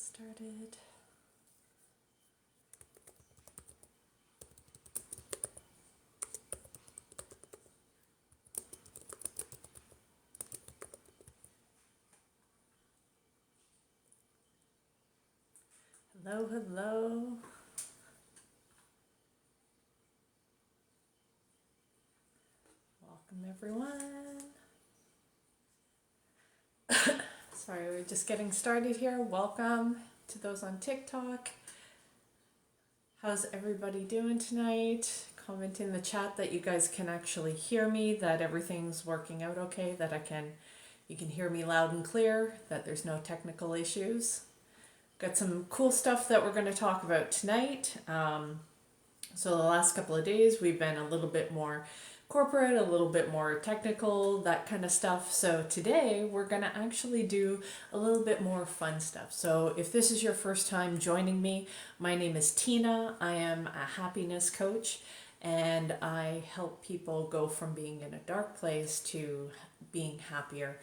Started. Hello, hello. Welcome, everyone. Sorry, we're just getting started here. Welcome to those on TikTok. How's everybody doing tonight? Comment in the chat that you guys can actually hear me, that everything's working out okay, that you can hear me loud and clear, that there's no technical issues. Got some cool stuff that we're going to talk about tonight. So the last couple of days we've been a little bit more corporate, a little bit more technical, that kind of stuff. So today we're going to actually do a little bit more fun stuff. So if this is your first time joining me, my name is Tina. I am a happiness coach and I help people go from being in a dark place to being happier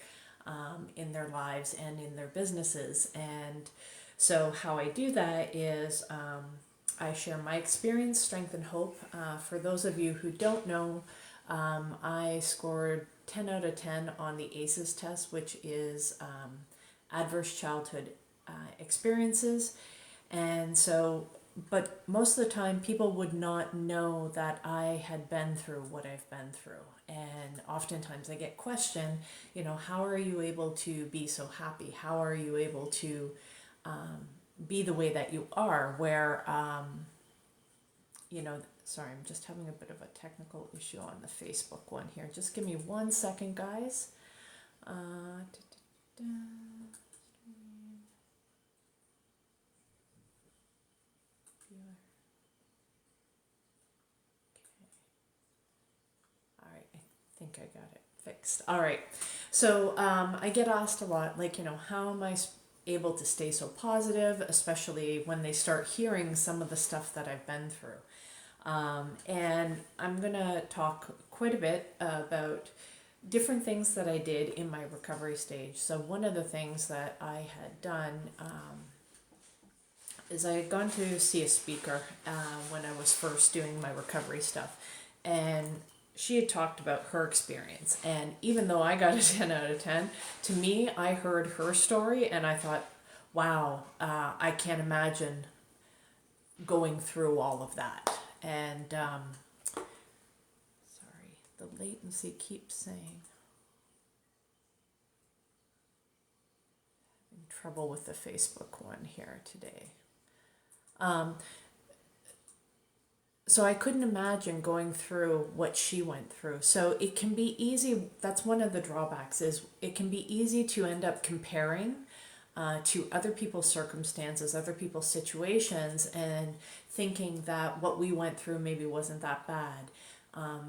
in their lives and in their businesses. And so how I do that is I share my experience, strength, and hope. For those of you who don't know, I scored 10 out of 10 on the ACEs test, which is adverse childhood experiences. And so, but most of the time people would not know that I had been through what I've been through. And oftentimes I get questioned, how are you able to be so happy? How are you able to be the way that you are, where, sorry, I'm just having a bit of a technical issue on the Facebook one here. Just give me 1 second, guys. All right, I think I got it fixed. All right, so I get asked a lot, how am I able to stay so positive, especially when they start hearing some of the stuff that I've been through. And I'm going to talk quite a bit about different things that I did in my recovery stage. So one of the things that I had done is I had gone to see a speaker when I was first doing my recovery stuff. And she had talked about her experience. And even though I got a 10 out of 10, to me, I heard her story and I thought, wow, I can't imagine going through all of that. And sorry, the latency keeps saying having trouble with the Facebook one here today. So I couldn't imagine going through what she went through. So it can be easy. That's one of the drawbacks, is it can be easy to end up comparing to other people's circumstances, other people's situations, and thinking that what we went through maybe wasn't that bad.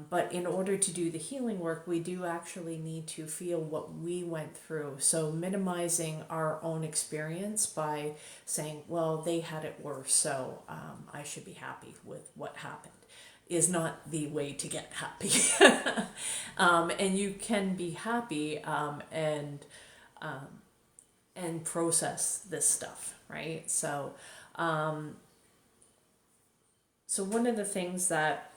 But in order to do the healing work, we do actually need to feel what we went through. So minimizing our own experience by saying, well, they had it worse, so I should be happy with what happened, is not the way to get happy. And you can be happy and process this stuff, right? So one of the things that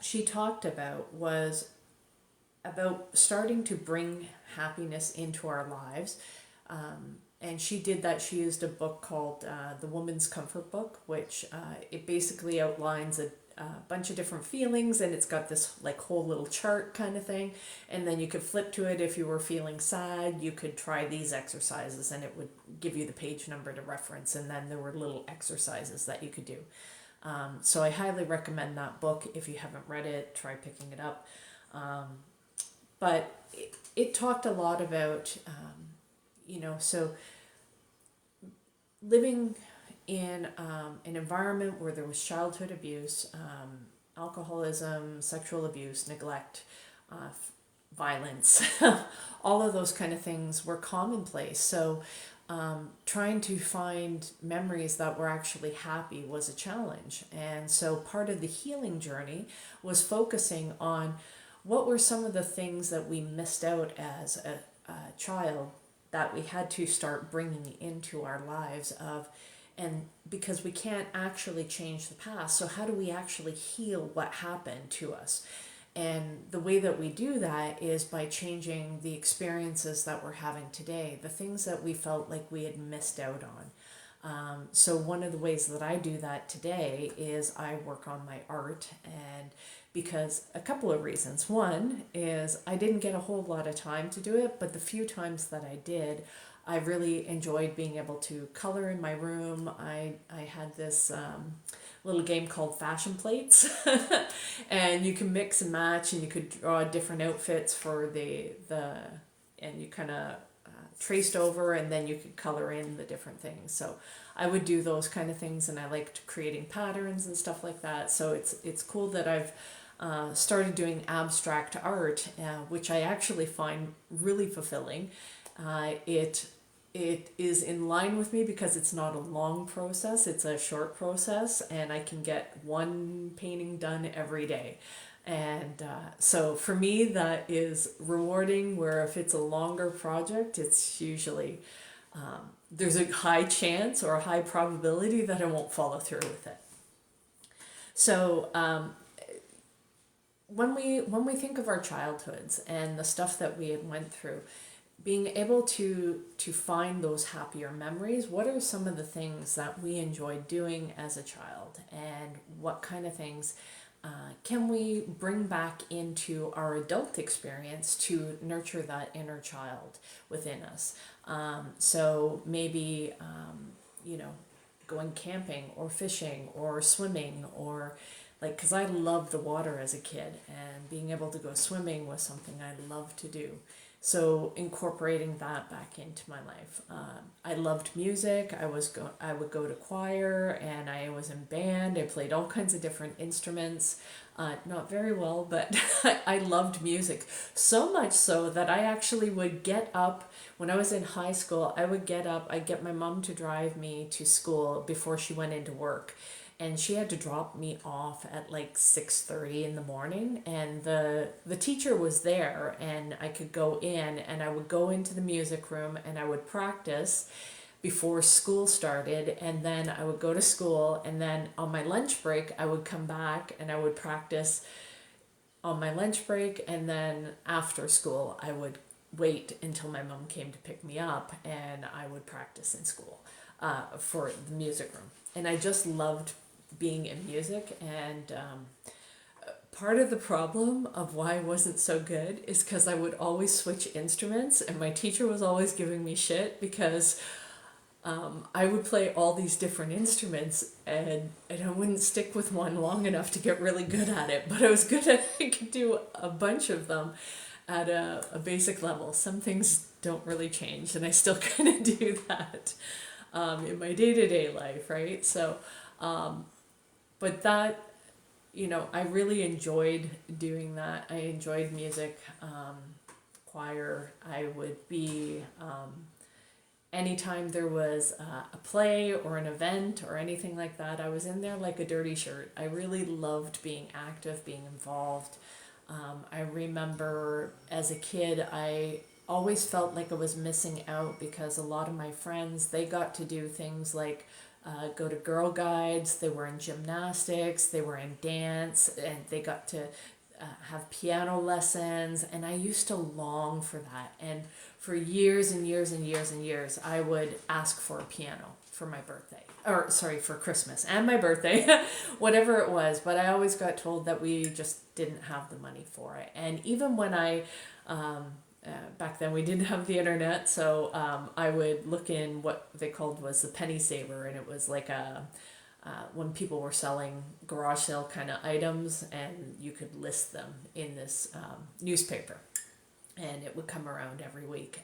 she talked about was about starting to bring happiness into our lives. And she did that. She used a book called The Woman's Comfort Book, which it basically outlines a bunch of different feelings, and it's got this whole little chart kind of thing. And then you could flip to it if you were feeling sad. You could try these exercises and it would give you the page number to reference, and then there were little exercises that you could do. So I highly recommend that book. If you haven't read it, try picking it up. But it talked a lot about, so living in an environment where there was childhood abuse, alcoholism, sexual abuse, neglect, violence, all of those kind of things were commonplace. So trying to find memories that were actually happy was a challenge. And so part of the healing journey was focusing on what were some of the things that we missed out as a child that we had to start bringing into our lives and because we can't actually change the past, so how do we actually heal what happened to us? And the way that we do that is by changing the experiences that we're having today, the things that we felt like we had missed out on. So one of the ways that I do that today is I work on my art, and because a couple of reasons. One is I didn't get a whole lot of time to do it, but the few times that I did, I really enjoyed being able to color in my room. I had this little game called Fashion Plates, and you can mix and match, and you could draw different outfits for the and you kind of traced over, and then you could color in the different things. So I would do those kind of things, and I liked creating patterns and stuff like that. So it's cool that I've started doing abstract art, which I actually find really fulfilling. It is in line with me because it's not a long process, it's a short process, and I can get one painting done every day. And so for me, that is rewarding, where if it's a longer project, it's usually, there's a high chance or a high probability that I won't follow through with it. So when we think of our childhoods and the stuff that we went through, being able to find those happier memories, what are some of the things that we enjoyed doing as a child, and what kind of things can we bring back into our adult experience to nurture that inner child within us? So maybe going camping or fishing or swimming, or like, because I loved the water as a kid, and being able to go swimming was something I loved to do. So incorporating that back into my life. I loved music. I would go to choir, and I was in band. I played all kinds of different instruments. Not very well, but I loved music. So much so that I actually would get up when I was in high school. I would get up. I'd get my mom to drive me to school before she went into work, and she had to drop me off at like 6:30 in the morning, and the teacher was there, and I could go in, and I would go into the music room, and I would practice before school started, and then I would go to school, and then on my lunch break I would come back and I would practice on my lunch break, and then after school I would wait until my mom came to pick me up, and I would practice in school for the music room. And I just loved being in music. And part of the problem of why I wasn't so good is because I would always switch instruments, and my teacher was always giving me shit because I would play all these different instruments, and I wouldn't stick with one long enough to get really good at it. But I was good at I could do a bunch of them at a basic level. Some things don't really change, and I still kind of do that in my day-to-day life, right? So but that, I really enjoyed doing that. I enjoyed music, choir. I would be, anytime there was a play or an event or anything like that, I was in there like a dirty shirt. I really loved being active, being involved. I remember as a kid, I always felt like I was missing out because a lot of my friends, they got to do things like go to Girl Guides, they were in gymnastics, they were in dance, and they got to have piano lessons, and I used to long for that. And for years and years and years and years, I would ask for a piano for my birthday, or sorry, for Christmas and my birthday, whatever it was. But I always got told that we just didn't have the money for it. And even when back then we didn't have the internet, so I would look in what they called was the penny saver, and it was like when people were selling garage sale kind of items, and you could list them in this newspaper, and it would come around every week,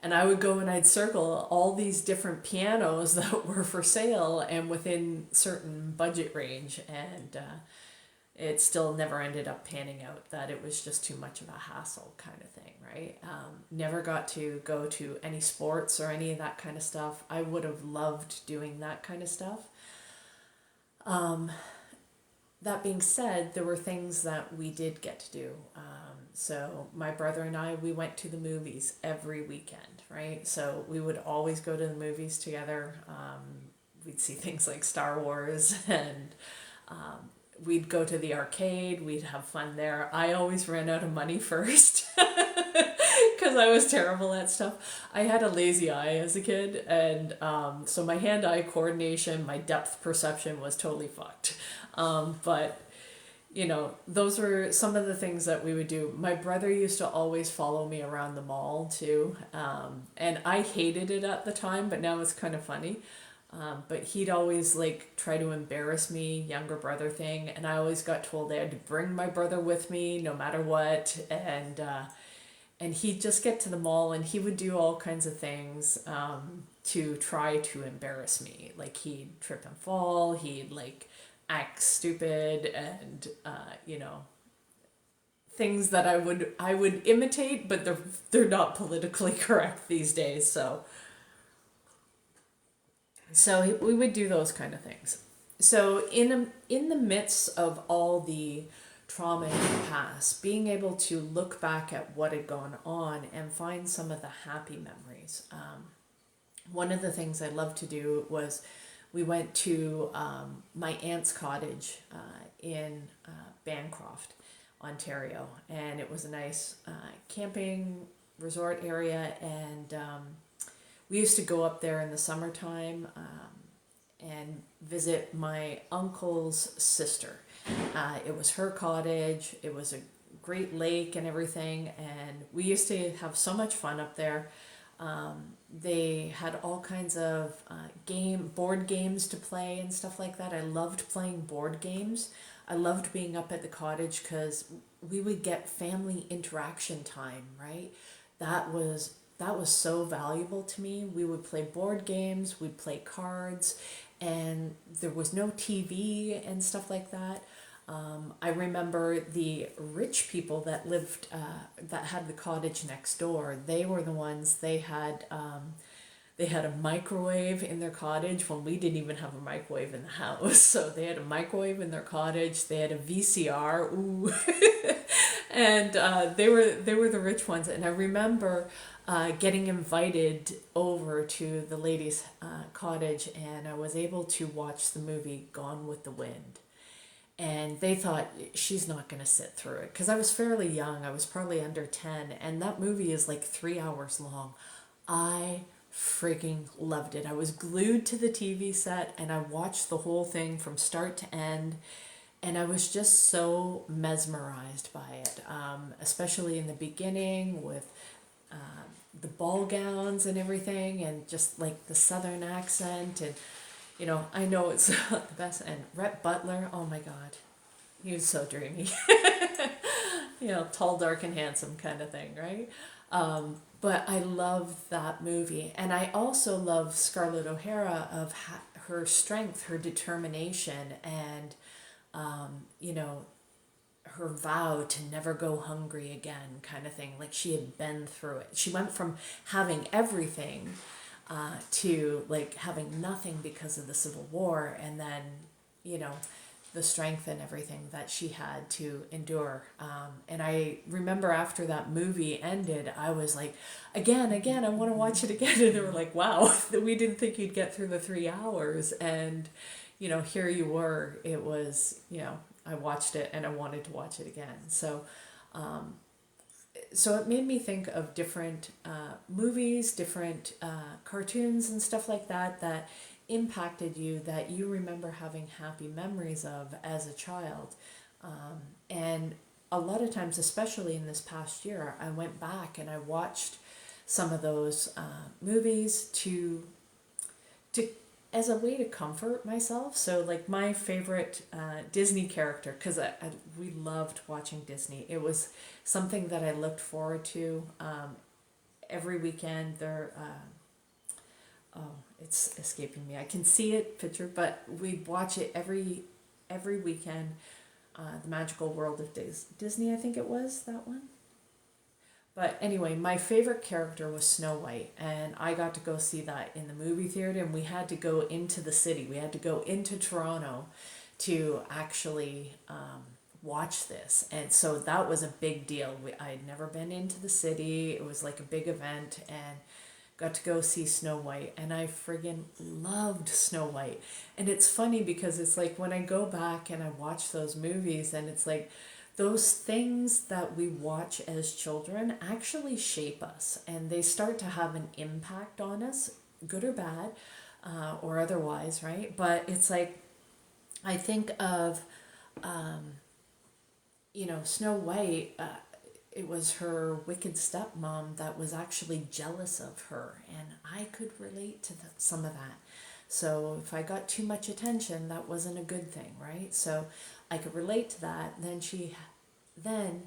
and I would go and I'd circle all these different pianos that were for sale and within certain budget range, and it still never ended up panning out, that it was just too much of a hassle kind of thing, right? Never got to go to any sports or any of that kind of stuff. I would have loved doing that kind of stuff. that being said, there were things that we did get to do. So my brother and I, we went to the movies every weekend, right? So we would always go to the movies together. We'd see things like Star Wars, and we'd go to the arcade. We'd have fun there. I always ran out of money first because I was terrible at stuff. I had a lazy eye as a kid, and so my hand-eye coordination, my depth perception was totally fucked. But those were some of the things that we would do. My brother used to always follow me around the mall too, and I hated it at the time, but now it's kind of funny. But he'd always like try to embarrass me, younger brother thing, and I always got told I had to bring my brother with me no matter what, and he'd just get to the mall and he would do all kinds of things to try to embarrass me. Like he'd trip and fall, he'd like act stupid, and things that I would imitate, but they're not politically correct these days. So we would do those kind of things. So in the midst of all the trauma in the past, being able to look back at what had gone on and find some of the happy memories. One of the things I loved to do was we went to my aunt's cottage in Bancroft, Ontario, and it was a nice camping resort area, and we used to go up there in the summertime and visit my uncle's sister. It was her cottage. It was a great lake and everything, and we used to have so much fun up there. They had all kinds of board games to play and stuff like that. I loved playing board games. I loved being up at the cottage because we would get family interaction time, right? That was so valuable to me. We would play board games, we'd play cards, and there was no TV and stuff like that. I remember the rich people that lived, that had the cottage next door. They were the ones, they had a microwave in their cottage when we didn't even have a microwave in the house. So they had a microwave in their cottage. They had a VCR. Ooh. And they were the rich ones. And I remember getting invited over to the lady's cottage, and I was able to watch the movie Gone with the Wind. And they thought, she's not going to sit through it, because I was fairly young. I was probably under 10, and that movie is like 3 hours long. I freaking loved it. I was glued to the TV set, and I watched the whole thing from start to end, and I was just so mesmerized by it, especially in the beginning with the ball gowns and everything, and just like the southern accent, and I know it's not the best. And Rhett Butler, oh my God, he was so dreamy. Tall, dark, and handsome kind of thing, right? But I love that movie. And I also love Scarlett O'Hara of her strength, her determination, and, her vow to never go hungry again kind of thing. Like she had been through it. She went from having everything to like having nothing because of the Civil War, and then the strength and everything that she had to endure. And I remember after that movie ended, I was like, again, I want to watch it again. And they were like, wow, we didn't think you'd get through the 3 hours. And here you were. It was, I watched it and I wanted to watch it again. So it made me think of different movies, different cartoons and stuff like that impacted you, that you remember having happy memories of as a child. And a lot of times, especially in this past year, I went back and I watched some of those movies to as a way to comfort myself. So like my favorite Disney character, because we loved watching Disney. It was something that I looked forward to every weekend. It's escaping me. I can see it picture, but we'd watch it every weekend. The Magical World of Disney, I think it was that one. But anyway, my favorite character was Snow White, and I got to go see that in the movie theater, and we had to go into the city. We had to go into Toronto to actually watch this. And so that was a big deal. I had never been into the city. It was like a big event, and got to go see Snow White, and I friggin' loved Snow White. And it's funny because it's like when I go back and I watch those movies, and it's like those things that we watch as children actually shape us, and they start to have an impact on us, good or bad, or otherwise, right? But it's like I think of Snow White. It was her wicked stepmom that was actually jealous of her, and I could relate to some of that. So if I got too much attention, that wasn't a good thing, right? So I could relate to that. Then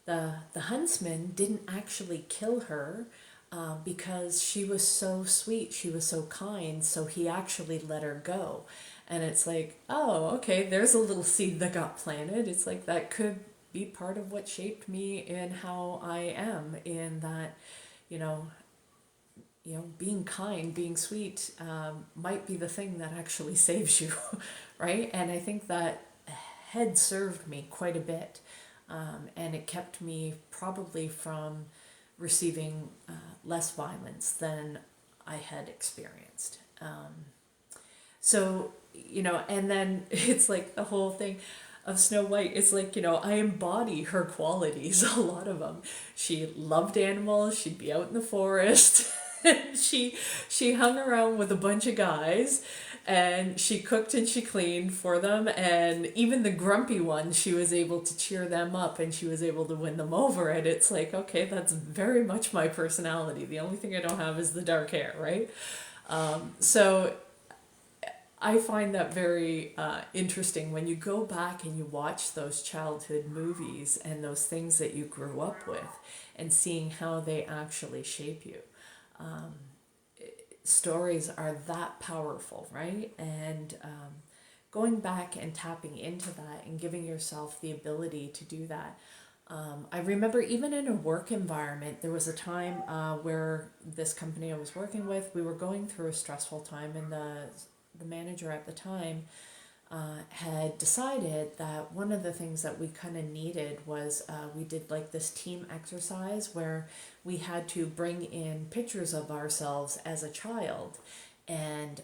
the huntsman didn't actually kill her, because she was so sweet, she was so kind, so he actually let her go. And it's like, oh, okay, there's a little seed that got planted. It's like that could be part of what shaped me in how I am, in that, you know, being kind, being sweet, might be the thing that actually saves you, right? And I think that had served me quite a bit, and it kept me probably from receiving less violence than I had experienced. So, and then it's like the whole thing of Snow White. It's like, I embody her qualities, a lot of them. She loved animals, she'd be out in the forest. she hung around with a bunch of guys, and she cooked and she cleaned for them, and even the grumpy ones, she was able to cheer them up, and she was able to win them over. And it's like, okay, that's very much my personality. The only thing I don't have is the dark hair, right? So I find that very interesting when you go back and you watch those childhood movies and those things that you grew up with, and seeing how they actually shape you. Stories are that powerful, right? And going back and tapping into that and giving yourself the ability to do that. I remember even in a work environment, there was a time where this company I was working with, we were going through a stressful time, and the manager at the time had decided that one of the things that we kind of needed was, we did like this team exercise where we had to bring in pictures of ourselves as a child, and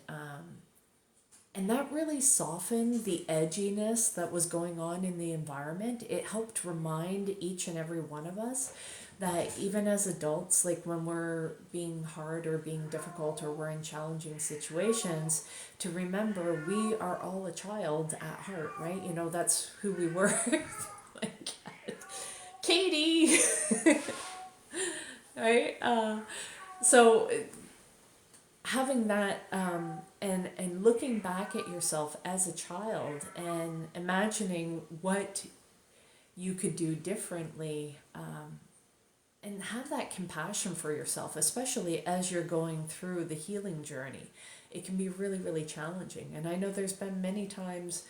that really softened the edginess that was going on in the environment. It helped remind each and every one of us that even as adults, like when we're being hard or being difficult or we're in challenging situations, to remember we are all a child at heart, right? That's who we were. My cat. Katie! Right? So having that, and looking back at yourself as a child and imagining what you could do differently, and have that compassion for yourself, especially as you're going through the healing journey. It can be really, really challenging. And I know there's been many times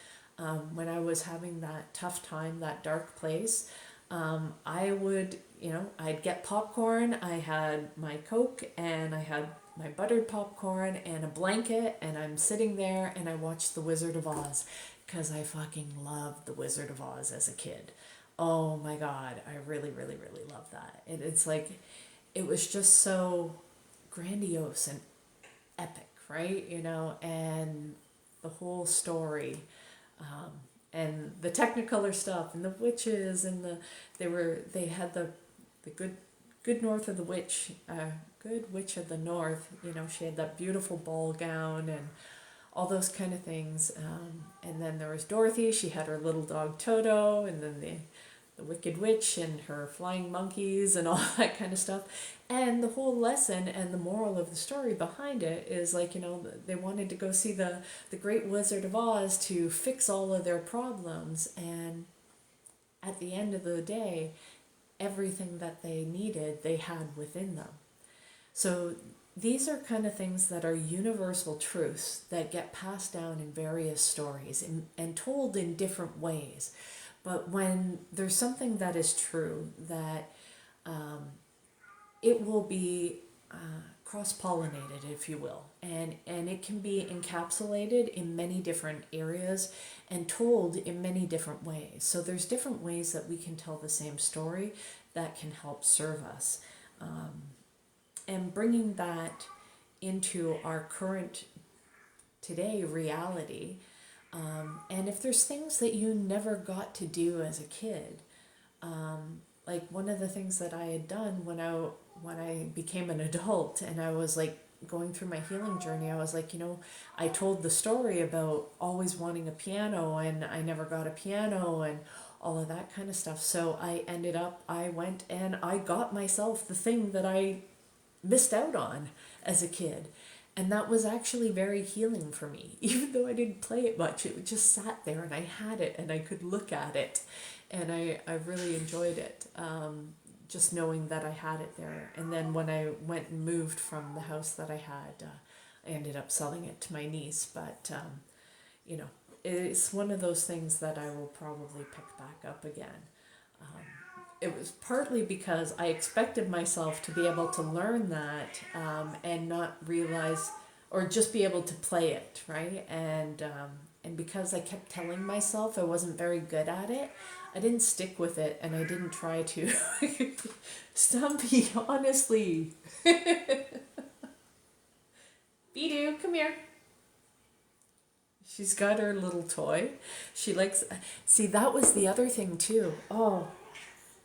when I was having that tough time, that dark place, I would, I'd get popcorn. I had my Coke, and I had my buttered popcorn and a blanket, and I'm sitting there and I watched The Wizard of Oz, because I fucking loved The Wizard of Oz as a kid. Oh my God, I really, really, really love that. It's like, it was just so grandiose and epic, right? And the whole story, and the Technicolor stuff, and the witches, and they had the good North of the witch, good witch of the North. She had that beautiful ball gown and all those kind of things. And then there was Dorothy. She had her little dog Toto, and then the Wicked Witch and her flying monkeys and all that kind of stuff. And the whole lesson and the moral of the story behind it is like, they wanted to go see the Great Wizard of Oz to fix all of their problems. And at the end of the day, everything that they needed, they had within them. So these are kind of things that are universal truths that get passed down in various stories and told in different ways. But when there's something that is true, that it will be cross-pollinated, if you will, and it can be encapsulated in many different areas and told in many different ways. So there's different ways that we can tell the same story that can help serve us, and bringing that into our current today reality. And if there's things that you never got to do as a kid, like one of the things that I had done when I became an adult and I was like going through my healing journey, I was like, I told the story about always wanting a piano and I never got a piano and all of that kind of stuff. So I went and I got myself the thing that I missed out on as a kid. And that was actually very healing for me. Even though I didn't play it much, it just sat there and I had it and I could look at it. And I really enjoyed it, just knowing that I had it there. And then when I went and moved from the house that I had, I ended up selling it to my niece. But, it's one of those things that I will probably pick back up again. It was partly because I expected myself to be able to learn that, and not realize, or just be able to play it, right? And because I kept telling myself I wasn't very good at it, I didn't stick with it, and I didn't try to. Stumpy, honestly. Bidoo, come here. She's got her little toy. She likes. See, that was the other thing too. Oh.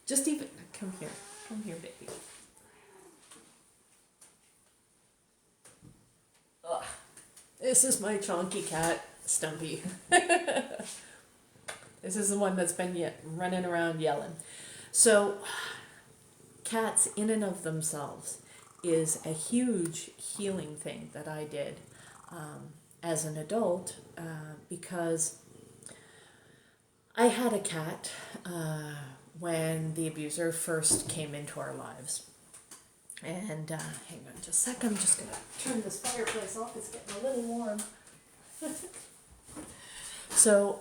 Just even, come here, baby. Ugh. This is my chonky cat, Stumpy. This is the one that's been running around yelling. So, cats in and of themselves is a huge healing thing that I did as an adult, because I had a cat when the abuser first came into our lives. And hang on just a sec, I'm just going to turn this fireplace off, it's getting a little warm. So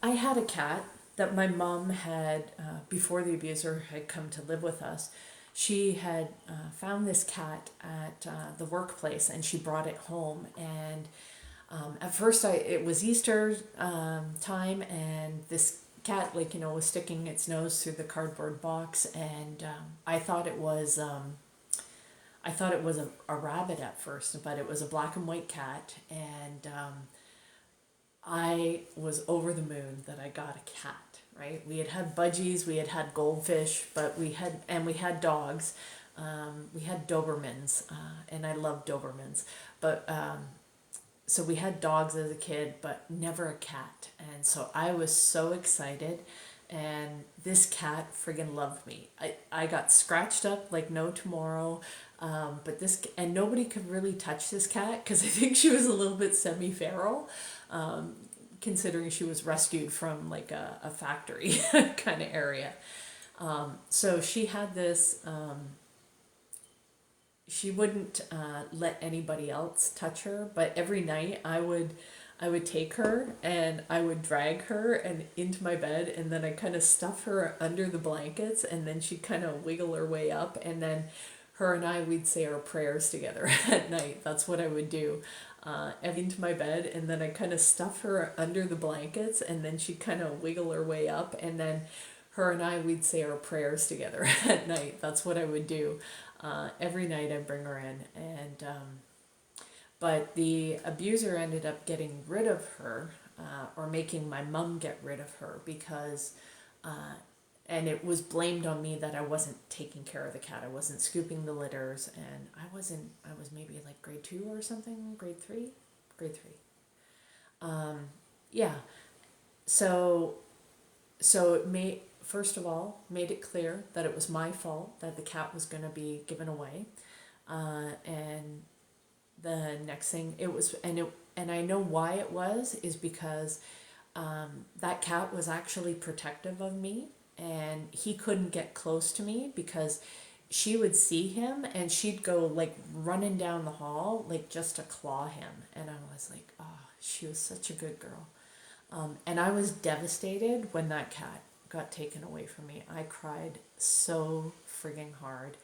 I had a cat that my mom had, before the abuser had come to live with us. She had found this cat at the workplace and she brought it home. And at first it was Easter time, and this cat was sticking its nose through the cardboard box, and I thought it was a rabbit at first, but it was a black and white cat, and I was over the moon that I got a cat. Right, we had budgies, we had goldfish, but we had dogs. We had Dobermans, and I love Dobermans, but so we had dogs as a kid, but never a cat. And so I was so excited, and this cat friggin' loved me. I got scratched up like no tomorrow, but and nobody could really touch this cat because I think she was a little bit semi-feral, considering she was rescued from like a factory kind of area. So she had this, she wouldn't let anybody else touch her, but every night I would take her and I would drag her and into my bed, and then I kind of stuff her under the blankets, and then she'd kind of wiggle her way up, and then her and we'd say our prayers together at night. That's what I would do. Into my bed, and then I kind of stuff her under the blankets, and then she'd kind of wiggle her way up, and then her and we'd say our prayers together at night. That's what I would do. Every night I'd bring her in, and but the abuser ended up getting rid of her, or making my mom get rid of her, because and it was blamed on me that I wasn't taking care of the cat. I wasn't scooping the litters, and I was maybe like grade 2 or something, grade 3. Yeah. So it first of all made it clear that it was my fault that the cat was going to be given away, and the next thing and I know why it was, is because that cat was actually protective of me, and he couldn't get close to me because she would see him and she'd go like running down the hall like just to claw him, and I was like, oh, she was such a good girl. And I was devastated when that cat got taken away from me. I cried so frigging hard.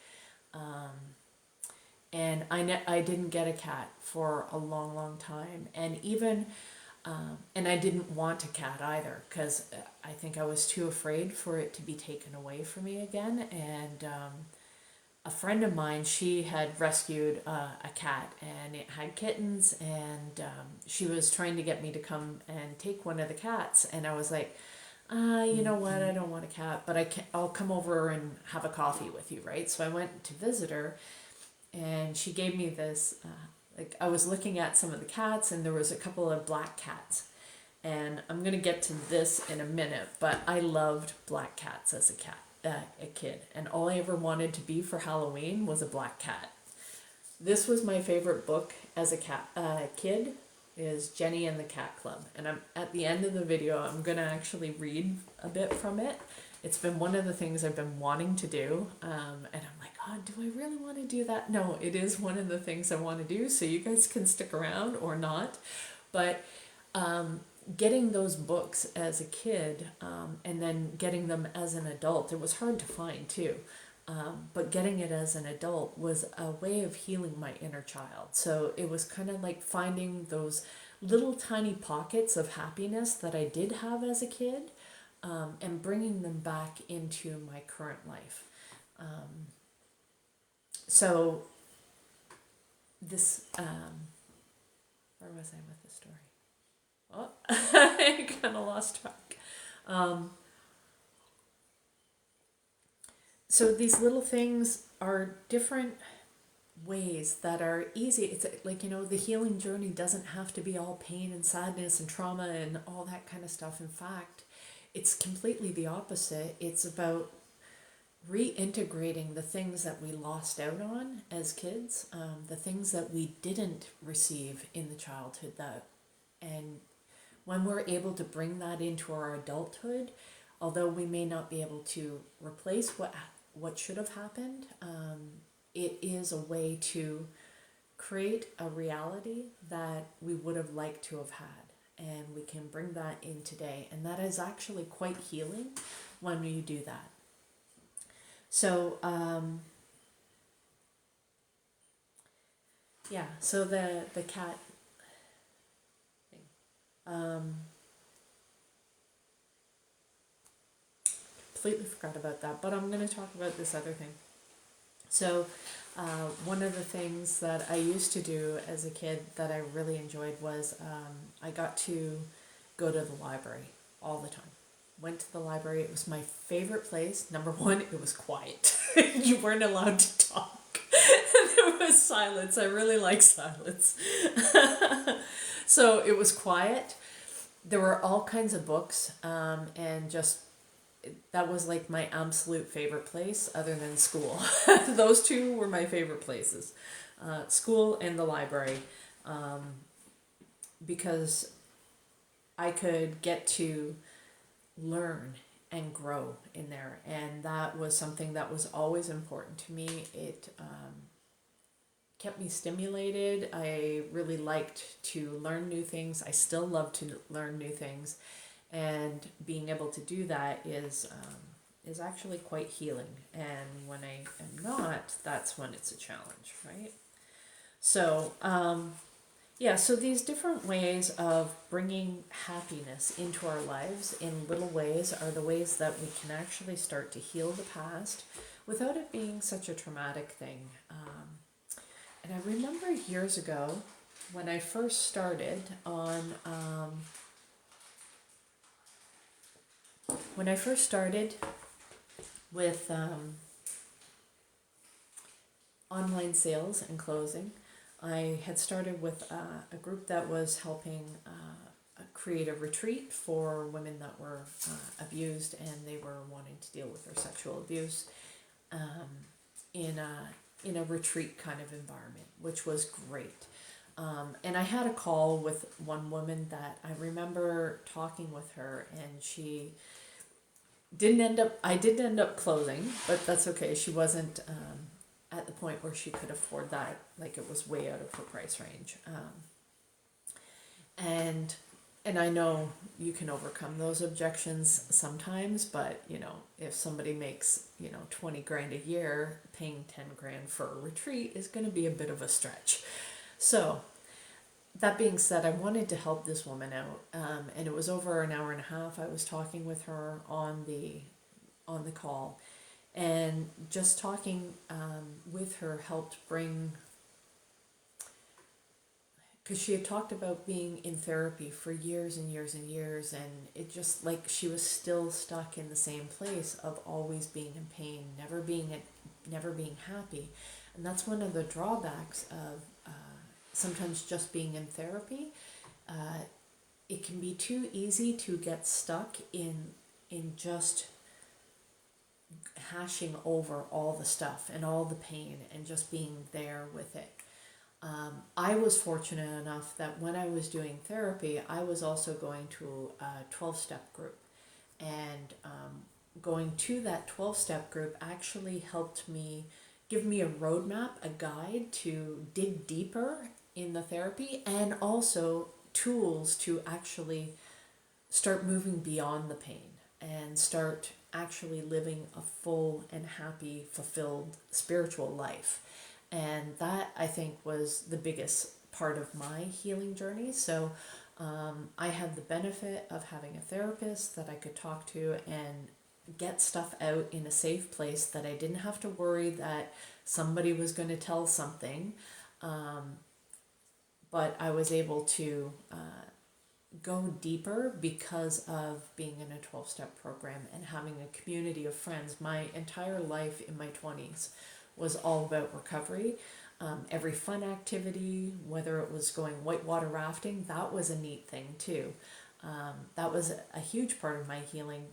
And I didn't get a cat for a long, long time. And even, and I didn't want a cat either, because I think I was too afraid for it to be taken away from me again. And a friend of mine, she had rescued a cat, and it had kittens, and she was trying to get me to come and take one of the cats. And I was like, you know what, I don't want a cat, but I'll come over and have a coffee with you, right? So I went to visit her, and she gave me this, like, I was looking at some of the cats, and there was a couple of black cats. And I'm going to get to this in a minute, but I loved black cats as a kid. And all I ever wanted to be for Halloween was a black cat. This was my favorite book as a kid, is Jenny and the Cat Club. And I'm at the end of the video, I'm going to actually read a bit from it. It's been one of the things I've been wanting to do. And I'm like, oh, do I really want to do that? No, it is one of the things I want to do. So you guys can stick around or not. But getting those books as a kid, and then getting them as an adult, it was hard to find too. But getting it as an adult was a way of healing my inner child. So it was kind of like finding those little tiny pockets of happiness that I did have as a kid, and bringing them back into my current life. So this, where was I with the story? Oh, I kind of lost track. So these little things are different ways that are easy. It's like, you know, the healing journey doesn't have to be all pain and sadness and trauma and all that kind of stuff. In fact, it's completely the opposite. It's about reintegrating the things that we lost out on as kids, the things that we didn't receive in the childhood, and when we're able to bring that into our adulthood, although we may not be able to replace what should have happened, it is a way to create a reality that we would have liked to have had, and we can bring that in today, and that is actually quite healing when we do that. So yeah, so the cat thing. Completely forgot about that, but I'm going to talk about this other thing. So one of the things that I used to do as a kid that I really enjoyed was I got to go to the library all the time. Went to the library. It was my favorite place. Number one, it was quiet. You weren't allowed to talk. There was silence. I really like silence. So it was quiet. There were all kinds of books, and just that was like my absolute favorite place other than school. Those two were my favorite places, school and the library, because I could get to learn and grow in there, and that was something that was always important to me. It kept me stimulated. I really liked to learn new things. I still love to learn new things, and being able to do that is actually quite healing. And when I am not, that's when it's a challenge, right? So yeah, so these different ways of bringing happiness into our lives in little ways are the ways that we can actually start to heal the past without it being such a traumatic thing. And I remember years ago when I first started on, with online sales and closing. I had started with a group that was helping create a retreat for women that were abused, and they were wanting to deal with their sexual abuse in a retreat kind of environment, which was great. And I had a call with one woman that I remember talking with her, and she I didn't end up closing, but that's okay. She wasn't at the point where she could afford that, like it was way out of her price range. And and I know you can overcome those objections sometimes, but if somebody makes 20 grand a year, paying 10 grand for a retreat is going to be a bit of a stretch. So that being said, I wanted to help this woman out, and it was over an hour and a half. I was talking with her on the call, and just talking with her helped bring, because she had talked about being in therapy for years and years and years, and it just like she was still stuck in the same place of always being in pain, never being happy. And that's one of the drawbacks of sometimes just being in therapy. It can be too easy to get stuck in just hashing over all the stuff and all the pain and just being there with it. I was fortunate enough that when I was doing therapy, I was also going to a 12-step group. And going to that 12-step group actually helped me, give me a roadmap, a guide to dig deeper in the therapy, and also tools to actually start moving beyond the pain and start actually living a full and happy, fulfilled spiritual life. And that, I think, was the biggest part of my healing journey. So I had the benefit of having a therapist that I could talk to and get stuff out in a safe place, that I didn't have to worry that somebody was going to tell something. But I was able to go deeper because of being in a 12-step program and having a community of friends. My entire life in my 20s was all about recovery. Every fun activity, whether it was going whitewater rafting, that was a neat thing too. That was a huge part of my healing,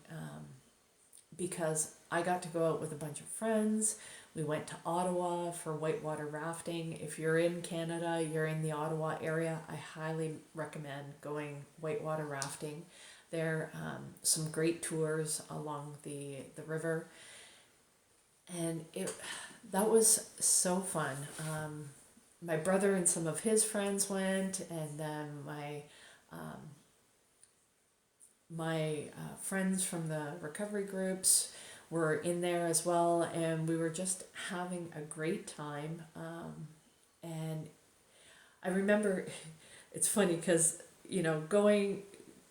because I got to go out with a bunch of friends. We went to Ottawa for whitewater rafting. If you're in Canada, you're in the Ottawa area, I highly recommend going whitewater rafting. There are some great tours along the river. And that was so fun. My brother and some of his friends went, and then my friends from the recovery groups were in there as well, and we were just having a great time. And I remember, it's funny because going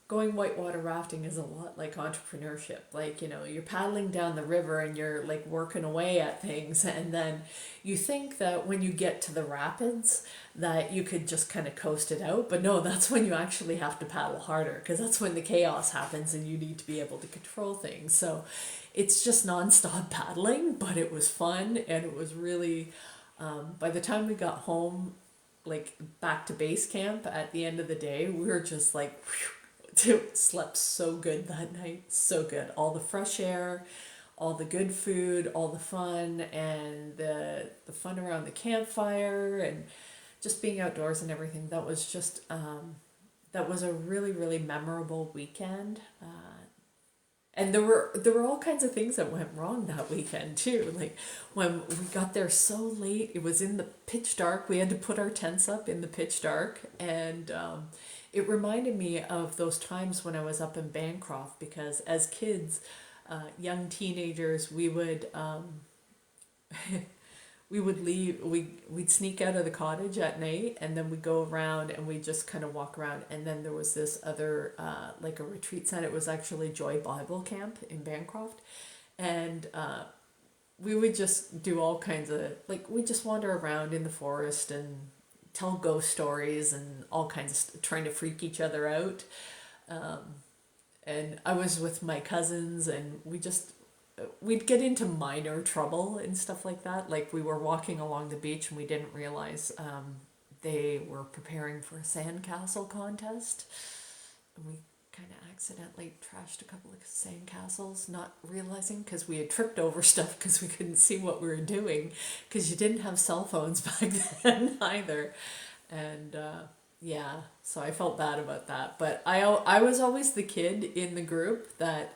whitewater rafting is a lot like entrepreneurship. Like, you're paddling down the river and you're like working away at things, and then you think that when you get to the rapids that you could just kind of coast it out, but no, that's when you actually have to paddle harder, because that's when the chaos happens and you need to be able to control things. So it's just nonstop paddling, but it was fun, and it was really, by the time we got home, like back to base camp at the end of the day, we were just like, whew, slept so good that night, so good. All the fresh air, all the good food, all the fun, and the fun around the campfire, and just being outdoors and everything. That was just that was a really, really memorable weekend. And there were all kinds of things that went wrong that weekend too. Like when we got there so late, it was in the pitch dark. We had to put our tents up in the pitch dark, and it reminded me of those times when I was up in Bancroft, because as kids, young teenagers, we would we would leave, we'd sneak out of the cottage at night, and then we'd go around and we'd just kind of walk around. And then there was this other like a retreat center. It was actually Joy Bible Camp in Bancroft, and we would just do all kinds of, like, we just wander around in the forest and tell ghost stories and all kinds of trying to freak each other out. And I was with my cousins, and we'd get into minor trouble and stuff like that. Like we were walking along the beach and we didn't realize they were preparing for a sandcastle contest. And we kind of accidentally trashed a couple of sandcastles, not realizing, because we had tripped over stuff because we couldn't see what we were doing, because you didn't have cell phones back then either. And yeah, so I felt bad about that. But I was always the kid in the group that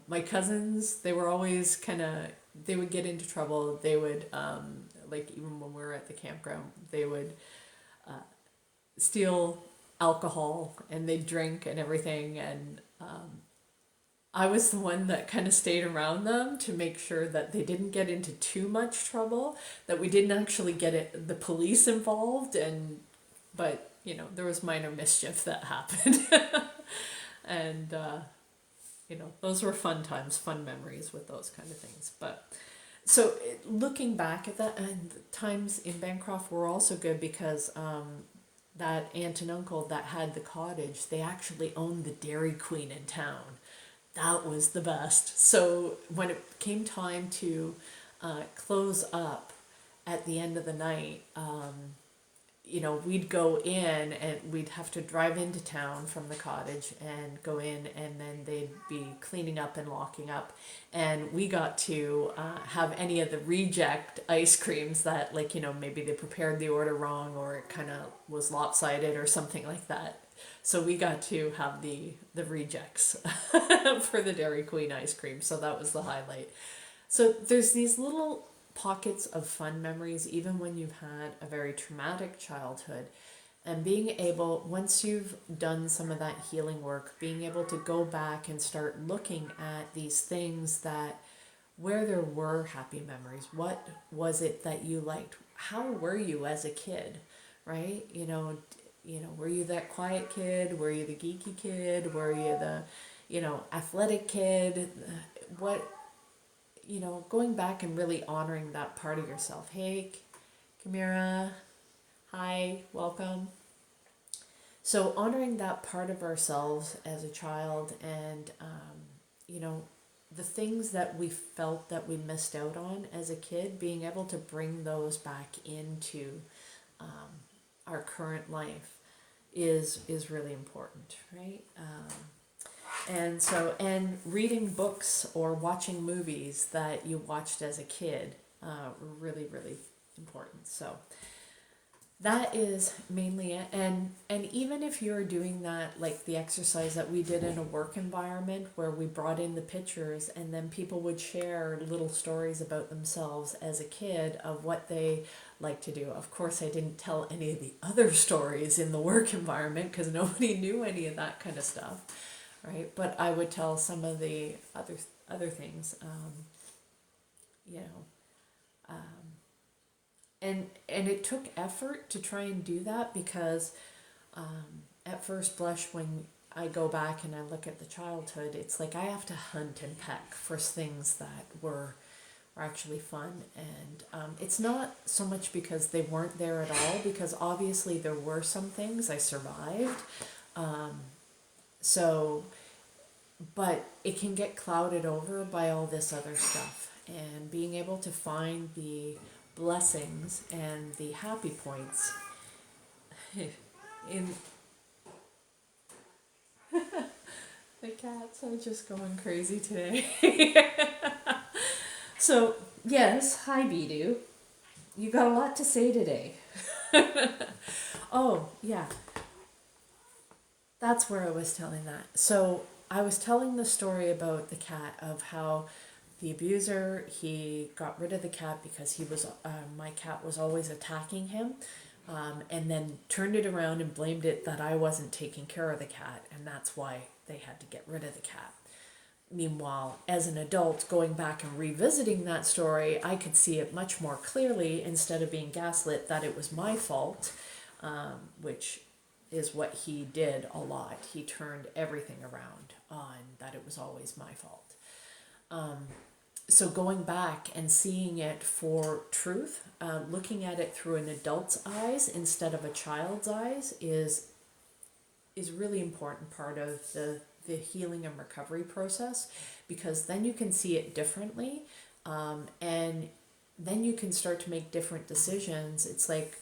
my cousins, they were always kind of, they would get into trouble. They would, like even when we were at the campground, they would steal alcohol and they'd drink and everything. And I was the one that kind of stayed around them to make sure that they didn't get into too much trouble, that we didn't actually get the police involved. But there was minor mischief that happened. And those were fun times, fun memories with those kind of things. But so looking back at that, and the times in Bancroft were also good because that aunt and uncle that had the cottage, they actually owned the Dairy Queen in town. That was the best. So when it came time to close up at the end of the night, we'd go in and we'd have to drive into town from the cottage and go in, and then they'd be cleaning up and locking up. And we got to have any of the reject ice creams that, maybe they prepared the order wrong or it kind of was lopsided or something like that. So we got to have the rejects for the Dairy Queen ice cream. So that was the highlight. So there's these little pockets of fun memories, even when you've had a very traumatic childhood. And being able, once you've done some of that healing work, being able to go back and start looking at these things where there were happy memories. What was it that you liked? How were you as a kid, right? Were you that quiet kid? Were you the geeky kid? Were you the, athletic kid? Going back and really honoring that part of yourself. Hey, Kamira, hi, welcome. So honoring that part of ourselves as a child, and, the things that we felt that we missed out on as a kid, being able to bring those back into our current life is really important, right? And reading books or watching movies that you watched as a kid, really, really important. So that is mainly it. And even if you're doing that, like the exercise that we did in a work environment where we brought in the pictures and then people would share little stories about themselves as a kid of what they like to do. Of course, I didn't tell any of the other stories in the work environment because nobody knew any of that kind of stuff, right? But I would tell some of the other things, and it took effort to try and do that because at first blush, when I go back and I look at the childhood, it's like I have to hunt and peck for things that were actually fun. And it's not so much because they weren't there at all, because obviously there were some things I survived. But it can get clouded over by all this other stuff. And being able to find the blessings and the happy points in the cats are just going crazy today. So yes, hi Bidu, you got a lot to say today. Oh yeah, that's where I was telling that. So I was telling the story about the cat, of how the abuser, he got rid of the cat because my cat was always attacking him, and then turned it around and blamed it that I wasn't taking care of the cat, and that's why they had to get rid of the cat. Meanwhile, as an adult, going back and revisiting that story, I could see it much more clearly instead of being gaslit that it was my fault, which is what he did a lot. He turned everything around on that it was always my fault. So going back and seeing it for truth, looking at it through an adult's eyes instead of a child's eyes is really important part of the healing and recovery process, because then you can see it differently, and then you can start to make different decisions. It's like,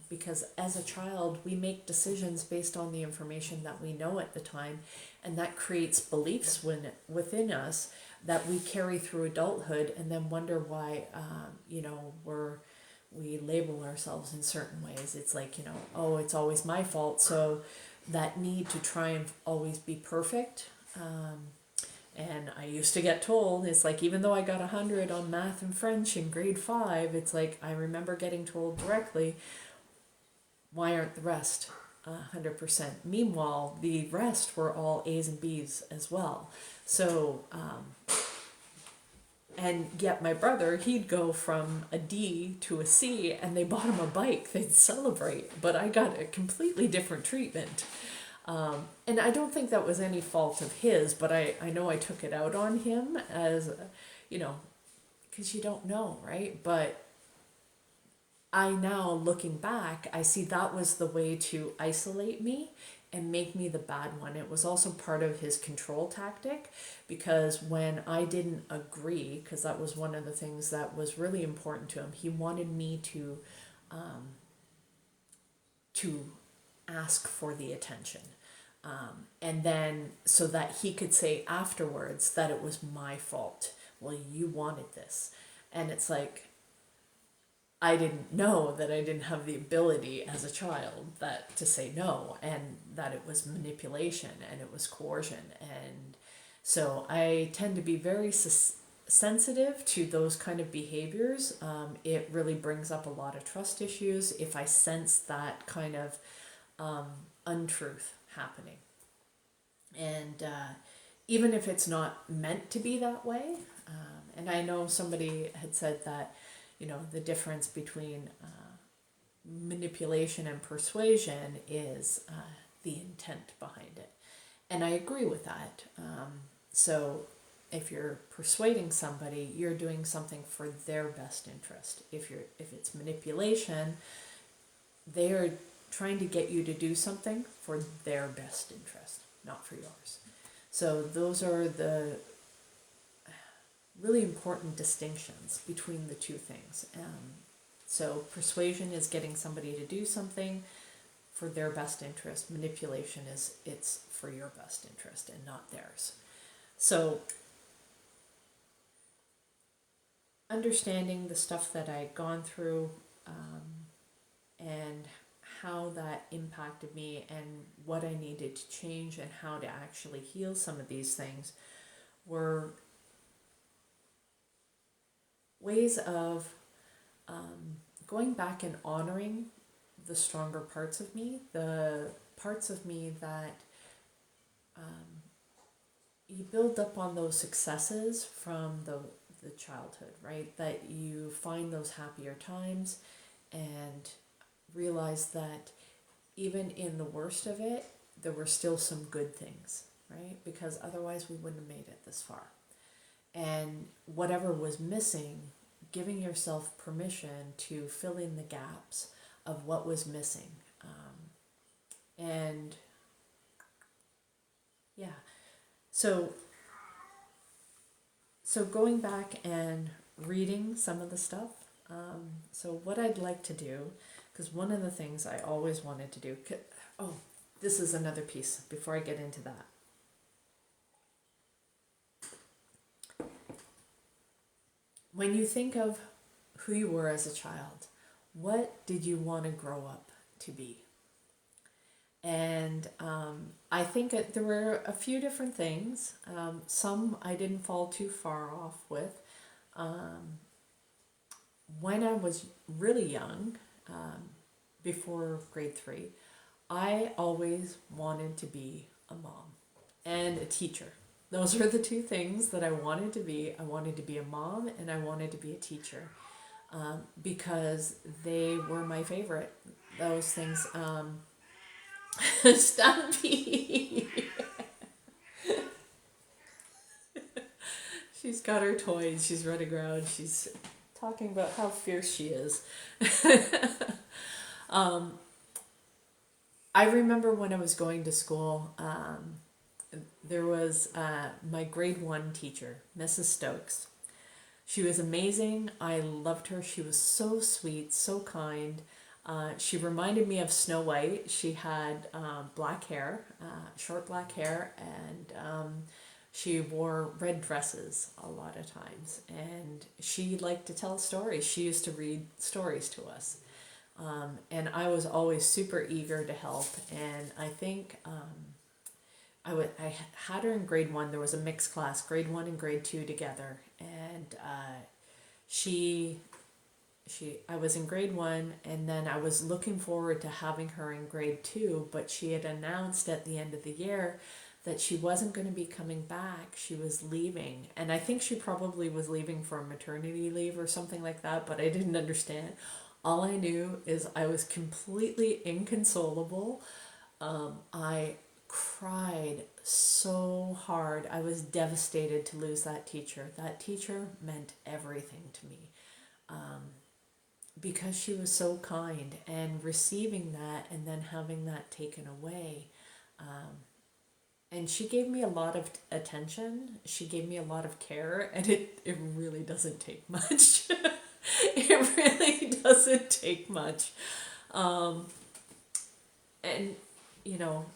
because as a child we make decisions based on the information that we know at the time, and that creates beliefs within us that we carry through adulthood, and then wonder why we label ourselves in certain ways. It's like, oh, it's always my fault. So that need to try and always be perfect. And I used to get told, it's like, even though I got 100 on math and French in grade 5, it's like I remember getting told directly, why aren't the rest 100%. Meanwhile, the rest were all A's and B's as well. So, and yet my brother, he'd go from a D to a C, and they bought him a bike. They'd celebrate, but I got a completely different treatment. And I don't think that was any fault of his, but I know I took it out on him as, you know, because you don't know, right? But I now, looking back, I see that was the way to isolate me and make me the bad one. It was also part of his control tactic, because when I didn't agree, because that was one of the things that was really important to him, he wanted me to ask for the attention. And then so that he could say afterwards that it was my fault. Well, you wanted this. And it's like, I didn't know that I didn't have the ability as a child that to say no, and that it was manipulation and it was coercion. And so I tend to be very sensitive to those kind of behaviors. It really brings up a lot of trust issues if I sense that kind of untruth happening. And even if it's not meant to be that way, and I know somebody had said that, you know, the difference between manipulation and persuasion is the intent behind it. And I agree with that. So if you're persuading somebody, you're doing something for their best interest. If it's manipulation, they are trying to get you to do something for their best interest, not for yours. So those are the really important distinctions between the two things. So persuasion is getting somebody to do something for their best interest. Manipulation is it's for your best interest and not theirs. So understanding the stuff that I'd gone through, and how that impacted me and what I needed to change and how to actually heal some of these things were ways of going back and honoring the stronger parts of me, the parts of me that you build up on those successes from the childhood, right? That you find those happier times and realize that even in the worst of it, there were still some good things, right? Because otherwise we wouldn't have made it this far. And whatever was missing, giving yourself permission to fill in the gaps of what was missing. And yeah, so going back and reading some of the stuff. So what I'd like to do, because one of the things I always wanted to do, oh, this is another piece before I get into that. When you think of who you were as a child, what did you want to grow up to be? And I think there were a few different things. Some I didn't fall too far off with. When I was really young, before grade 3, I always wanted to be a mom and a teacher. Those were the two things that I wanted to be. I wanted to be a mom and I wanted to be a teacher, because they were my favorite. Those things. Stampy! She's got her toys. She's running around. She's talking about how fierce she is. I remember when I was going to school, there was my grade 1 teacher, Mrs. Stokes. She was amazing. I loved her. She was so sweet, so kind. She reminded me of Snow White. She had black hair, short black hair, and she wore red dresses a lot of times. And she liked to tell stories. She used to read stories to us. And I was always super eager to help. And I think I had her in grade 1. There was a mixed class, grade 1 and grade 2 together. And she I was in grade 1, and then I was looking forward to having her in grade 2, but she had announced at the end of the year that she wasn't going to be coming back. She was leaving. And I think she probably was leaving for maternity leave or something like that, but I didn't understand. All I knew is I was completely inconsolable. I cried so hard. I was devastated to lose that teacher. That teacher meant everything to me, because she was so kind, and receiving that and then having that taken away. And she gave me a lot of attention. She gave me a lot of care, and it really doesn't take much. It really doesn't take much. And, you know,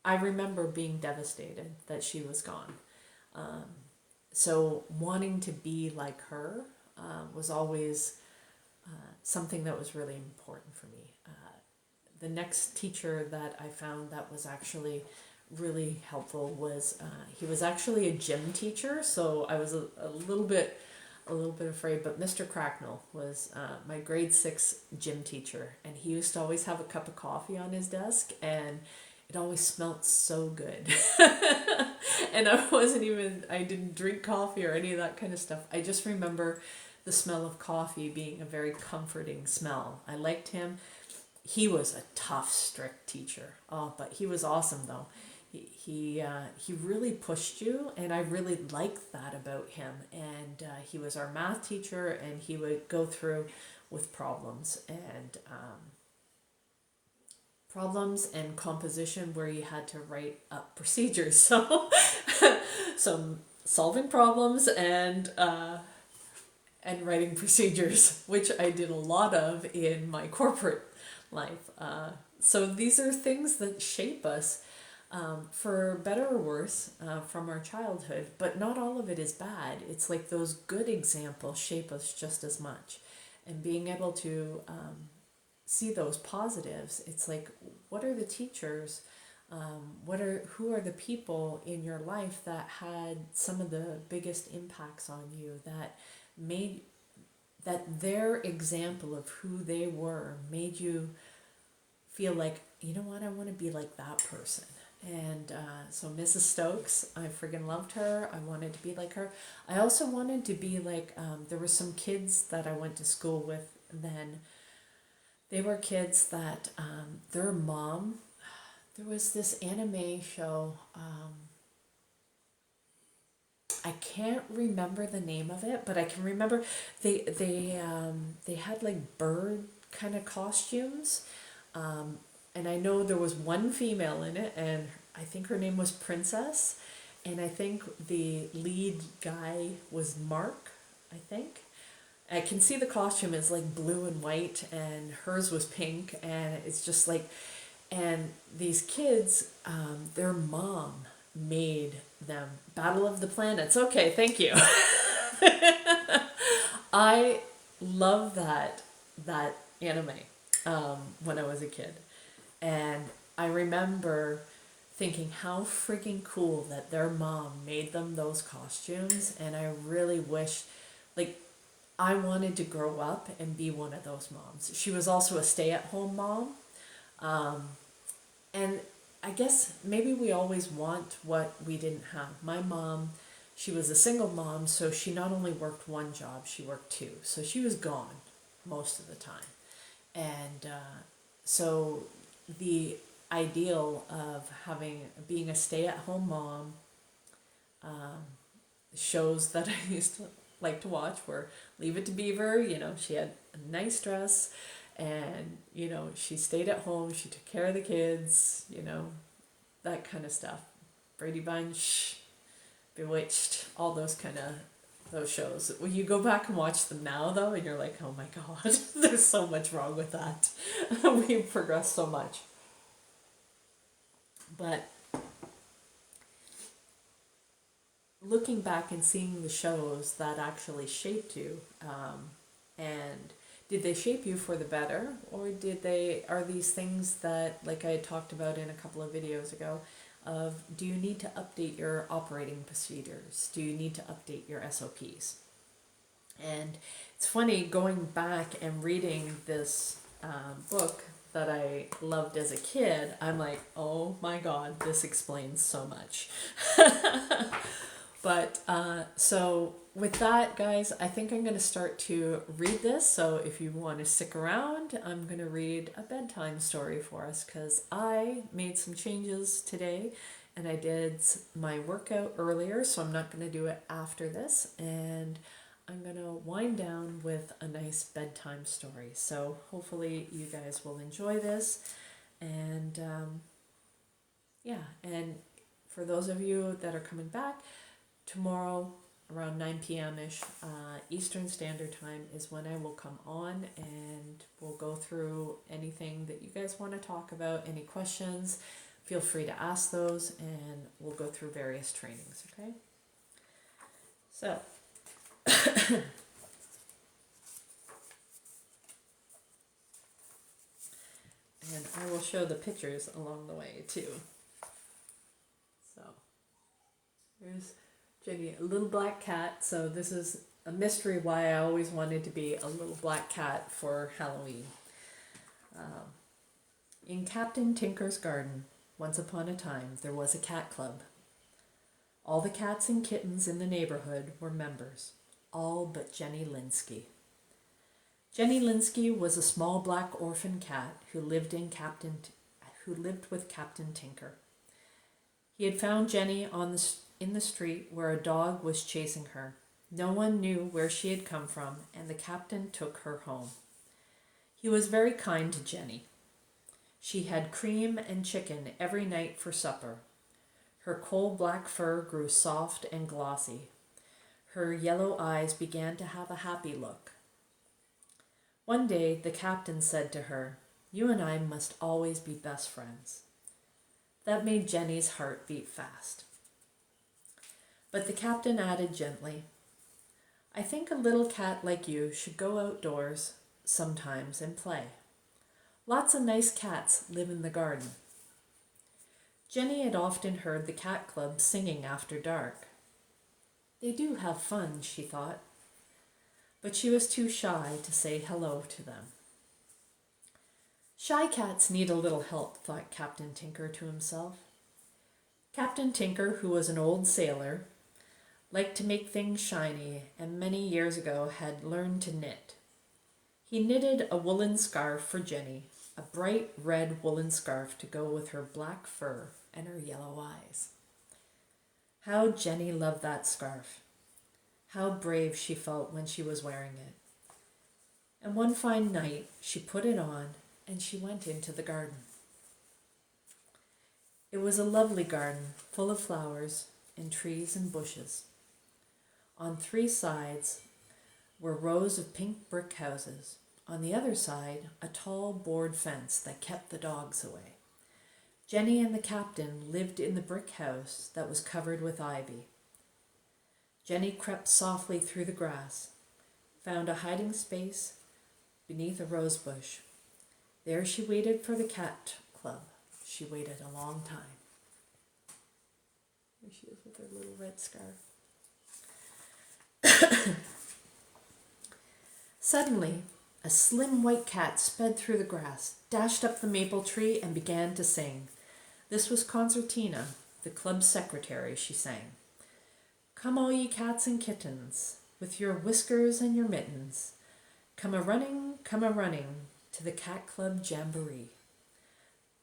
I remember being devastated that she was gone. So wanting to be like her was always something that was really important for me. The next teacher that I found that was actually really helpful was he was actually a gym teacher, so I was a little bit afraid. But Mr. Cracknell was my grade 6 gym teacher, and he used to always have a cup of coffee on his desk, and it always smelled so good. And I didn't drink coffee or any of that kind of stuff. I just remember the smell of coffee being a very comforting smell. I liked him. He was a tough, strict teacher. Oh, but he was awesome though. He really pushed you, and I really liked that about him. And he was our math teacher, and he would go through with problems and composition where you had to write up procedures. So, some solving problems and writing procedures, which I did a lot of in my corporate life. So these are things that shape us, for better or worse, from our childhood, but not all of it is bad. It's like those good examples shape us just as much. And being able to see those positives, it's like, what are the teachers, who are the people in your life that had some of the biggest impacts on you, that their example of who they were made you feel like, you know what, I want to be like that person. And so Mrs. Stokes, I friggin' loved her. I wanted to be like her. I also wanted to be like, there were some kids that I went to school with then. They were kids that their mom, there was this anime show, I can't remember the name of it, but I can remember they had like bird kind of costumes, and I know there was one female in it, and I think her name was Princess, and I think the lead guy was Mark, I think. I can see the costume is like blue and white, and hers was pink, and it's just like, and these kids, their mom made them Battle of the Planets. Okay, thank you. I love that anime, when I was a kid, and I remember thinking how freaking cool that their mom made them those costumes, and I really wish, like, I wanted to grow up and be one of those moms. She was also a stay-at-home mom, and I guess maybe we always want what we didn't have. My mom, she was a single mom, so she not only worked one job, she worked two. So she was gone most of the time. And so the ideal of being a stay-at-home mom, shows that I used to like to watch were Leave It to Beaver. She had a nice dress, and she stayed at home, she took care of the kids, that kind of stuff. Brady Bunch, Bewitched, all those shows. When you go back and watch them now though, and you're like, oh my god, there's so much wrong with that. We've progressed so much. But looking back and seeing the shows that actually shaped you, and did they shape you for the better, or are these things that, like I talked about in a couple of videos ago, do you need to update your operating procedures? Do you need to update your SOPs? And it's funny going back and reading this book that I loved as a kid. I'm like, oh my God, this explains so much. But so with that, guys, I think I'm going to start to read this. So if you want to stick around, I'm going to read a bedtime story for us because I made some changes today and I did my workout earlier, so I'm not going to do it after this. And I'm going to wind down with a nice bedtime story. So hopefully you guys will enjoy this. And yeah, and for those of you that are coming back, tomorrow around 9 p.m. ish Eastern Standard Time is when I will come on and we'll go through anything that you guys want to talk about, any questions. Feel free to ask those and we'll go through various trainings, okay? So, and I will show the pictures along the way too. So, here's Jenny, a little black cat. So this is a mystery why I always wanted to be a little black cat for Halloween. In Captain Tinker's garden, once upon a time, there was a cat club. All the cats and kittens in the neighborhood were members, all but Jenny Linsky. Jenny Linsky was a small black orphan cat who lived with Captain Tinker. He had found Jenny in the street where a dog was chasing her. No one knew where she had come from, and the captain took her home. He was very kind to Jenny. She had cream and chicken every night for supper. Her coal black fur grew soft and glossy. Her yellow eyes began to have a happy look. One day the captain said to her, "You and I must always be best friends." That made Jenny's heart beat fast. But the captain added gently, "I think a little cat like you should go outdoors sometimes and play. Lots of nice cats live in the garden." Jenny had often heard the cat club singing after dark. They do have fun, she thought, but she was too shy to say hello to them. Shy cats need a little help, thought Captain Tinker to himself. Captain Tinker, who was an old sailor, liked to make things shiny and many years ago had learned to knit. He knitted a woolen scarf for Jenny, a bright red woolen scarf to go with her black fur and her yellow eyes. How Jenny loved that scarf. How brave she felt when she was wearing it. And one fine night she put it on and she went into the garden. It was a lovely garden full of flowers and trees and bushes. On 3 sides were rows of pink brick houses. On the other side, a tall board fence that kept the dogs away. Jenny and the captain lived in the brick house that was covered with ivy. Jenny crept softly through the grass, found a hiding space beneath a rose bush. There she waited for the cat club. She waited a long time. There she is with her little red scarf. Suddenly, a slim white cat sped through the grass, dashed up the maple tree, and began to sing. This was Concertina, the club's secretary, she sang. "Come all ye cats and kittens, with your whiskers and your mittens. Come a-running, to the cat club jamboree."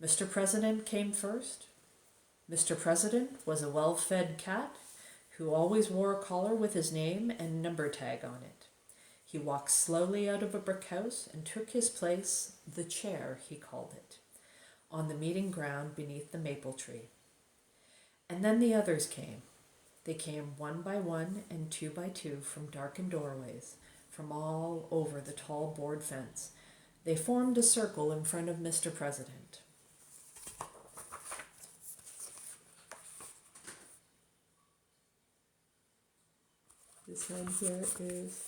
Mr. President came first. Mr. President was a well-fed cat who always wore a collar with his name and number tag on it. He walked slowly out of a brick house and took his place, the chair, he called it, on the meeting ground beneath the maple tree. And then the others came. They came 1 by 1 and 2 by 2 from darkened doorways, from all over the tall board fence. They formed a circle in front of Mr. President. This one here is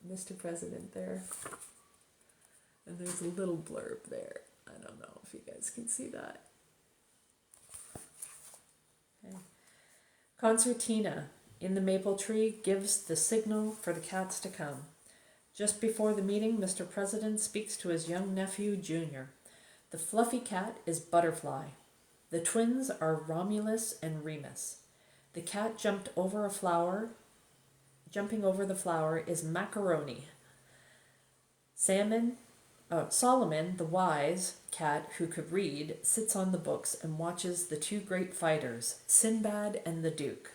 Mr. President there. And there's a little blurb there. I don't know if you guys can see that. Okay. Concertina, in the maple tree gives the signal for the cats to come. Just before the meeting, Mr. President speaks to his young nephew, Junior. The fluffy cat is Butterfly. The twins are Romulus and Remus. The cat jumping over the flower is Macaroni. Solomon, the wise cat who could read, sits on the books and watches the two great fighters, Sinbad and the Duke.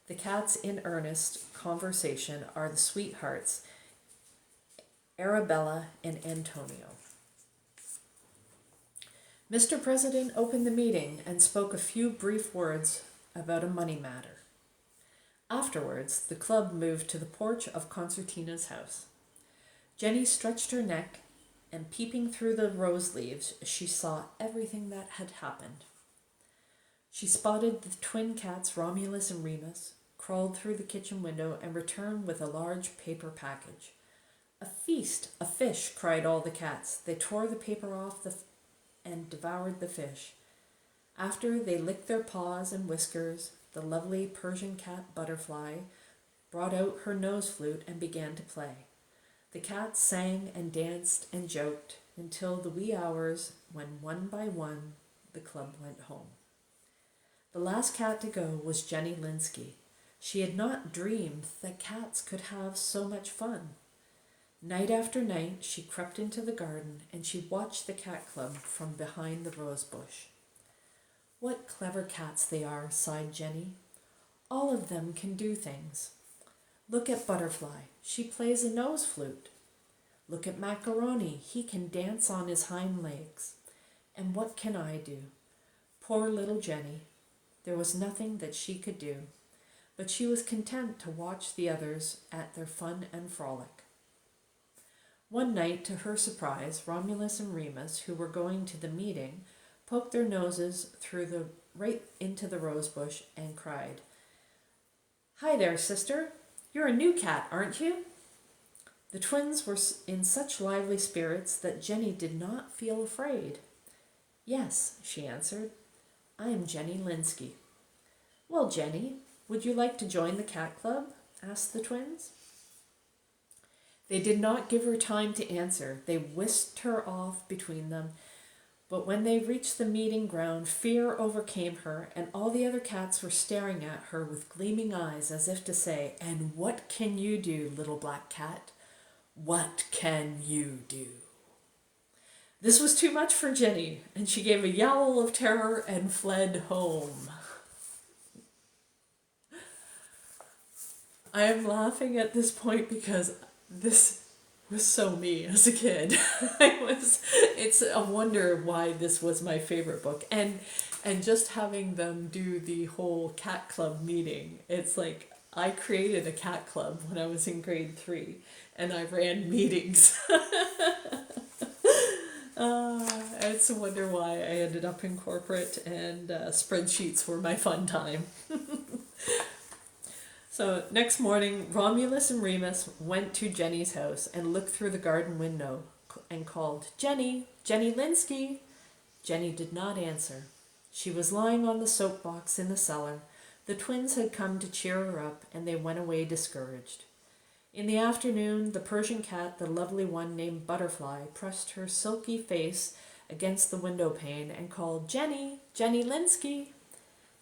The cats in earnest conversation are the sweethearts, Arabella and Antonio. Mr. President opened the meeting and spoke a few brief words about a money matter. Afterwards, the club moved to the porch of Concertina's house. Jenny stretched her neck, and peeping through the rose leaves, she saw everything that had happened. She spotted the twin cats Romulus and Remus, crawled through the kitchen window, and returned with a large paper package. "A feast, a fish," cried all the cats. They tore the paper off and devoured the fish. After they licked their paws and whiskers, the lovely Persian cat Butterfly brought out her nose flute and began to play. The cats sang and danced and joked until the wee hours when one by one the club went home. The last cat to go was Jenny Linsky. She had not dreamed that cats could have so much fun. Night after night she crept into the garden and she watched the cat club from behind the rose bush. "What clever cats they are," sighed Jenny. "All of them can do things. Look at Butterfly, she plays a nose flute. Look at Macaroni, he can dance on his hind legs. And what can I do?" Poor little Jenny. There was nothing that she could do, but she was content to watch the others at their fun and frolic. One night, to her surprise, Romulus and Remus, who were going to the meeting, poked their noses right into the rose bush and cried, "Hi there, sister. You're a new cat, aren't you?" The twins were in such lively spirits that Jenny did not feel afraid. "Yes," she answered. "I am Jenny Linsky." "Well, Jenny, would you like to join the cat club?" asked the twins. They did not give her time to answer. They whisked her off between them. But when they reached the meeting ground, fear overcame her, and all the other cats were staring at her with gleaming eyes as if to say, "And what can you do, little black cat? What can you do?" This was too much for Jenny, and she gave a yowl of terror and fled home. I am laughing at this point because this was so me as a kid. It's a wonder why this was my favorite book. And just having them do the whole cat club meeting, it's like I created a cat club when I was in grade 3 and I ran meetings. It's a wonder why I ended up in corporate and spreadsheets were my fun time. So next morning, Romulus and Remus went to Jenny's house and looked through the garden window and called, "Jenny, Jenny Linsky." Jenny did not answer. She was lying on the soapbox in the cellar. The twins had come to cheer her up, and they went away discouraged. In the afternoon, the Persian cat, the lovely one named Butterfly, pressed her silky face against the window pane and called, "Jenny, Jenny Linsky."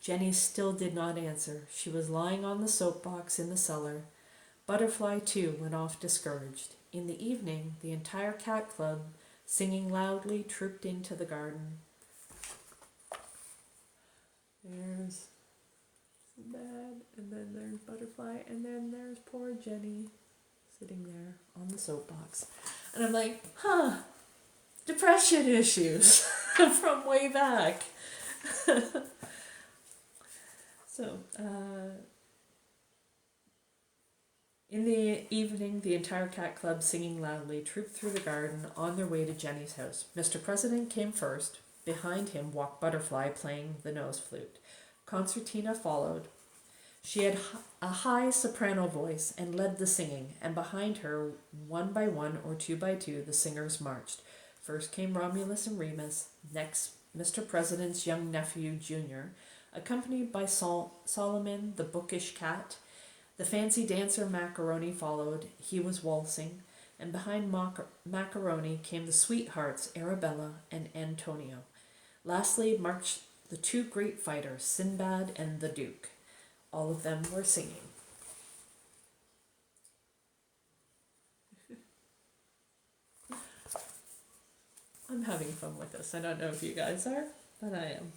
Jenny still did not answer. She was lying on the soapbox in the cellar. Butterfly, too, went off discouraged. In the evening, the entire cat club, singing loudly, trooped into the garden. There's Sinbad, and then there's Butterfly, and then there's poor Jenny sitting there on the soapbox. And I'm like, depression issues from way back. So, in the evening, the entire cat club, singing loudly, trooped through the garden on their way to Jenny's house. Mr. President came first. Behind him walked Butterfly, playing the nose flute. Concertina followed. She had a high soprano voice and led the singing, and behind her, one by one or two by two, the singers marched. First came Romulus and Remus, next Mr. President's young nephew, Junior. Accompanied by Solomon, the bookish cat, the fancy dancer Macaroni followed. He was waltzing, and behind Macaroni came the sweethearts Arabella and Antonio. Lastly marched the two great fighters, Sinbad and the Duke. All of them were singing. I'm having fun with this. I don't know if you guys are, but I am.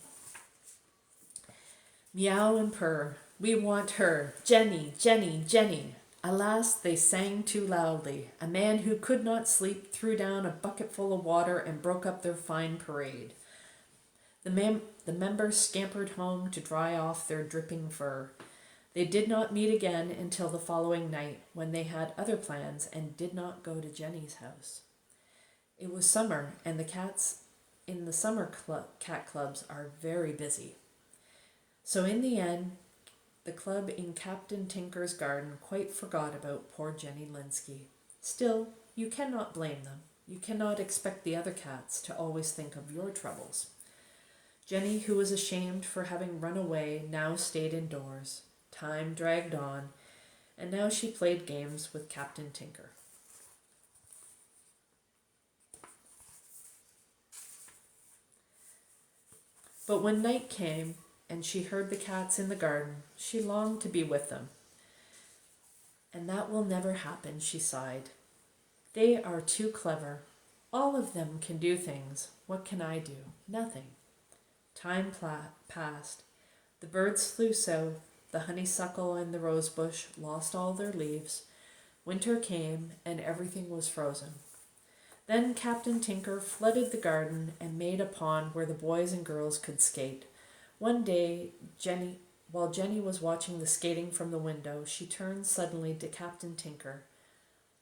Meow and purr. We want her. Jenny, Jenny, Jenny. Alas, they sang too loudly. A man who could not sleep threw down a bucketful of water and broke up their fine parade. The members scampered home to dry off their dripping fur. They did not meet again until the following night, when they had other plans and did not go to Jenny's house. It was summer, and the cats in the summer cat clubs are very busy. So in the end, the club in Captain Tinker's garden quite forgot about poor Jenny Linsky. Still, you cannot blame them. You cannot expect the other cats to always think of your troubles. Jenny, who was ashamed for having run away, now stayed indoors. Time dragged on, and now she played games with Captain Tinker. But when night came, and she heard the cats in the garden, she longed to be with them. And that will never happen, she sighed. They are too clever. All of them can do things. What can I do? Nothing. Time passed. The birds flew south. The honeysuckle and the rosebush lost all their leaves. Winter came, and everything was frozen. Then Captain Tinker flooded the garden and made a pond where the boys and girls could skate. One day, while Jenny was watching the skating from the window, she turned suddenly to Captain Tinker.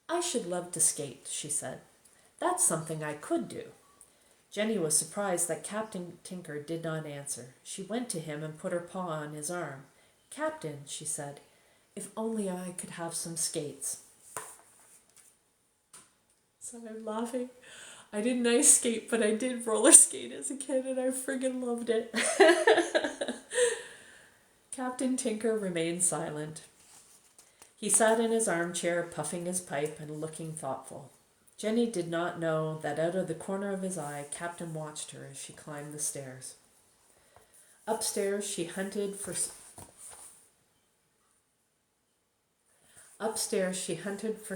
I should love to skate, she said. That's something I could do. Jenny was surprised that Captain Tinker did not answer. She went to him and put her paw on his arm. Captain, she said, if only I could have some skates. So I'm laughing. I didn't ice skate, but I did roller skate as a kid, and I friggin' loved it. Captain Tinker remained silent. He sat in his armchair, puffing his pipe and looking thoughtful. Jenny did not know that out of the corner of his eye, Captain watched her as she climbed the stairs. Upstairs, she hunted for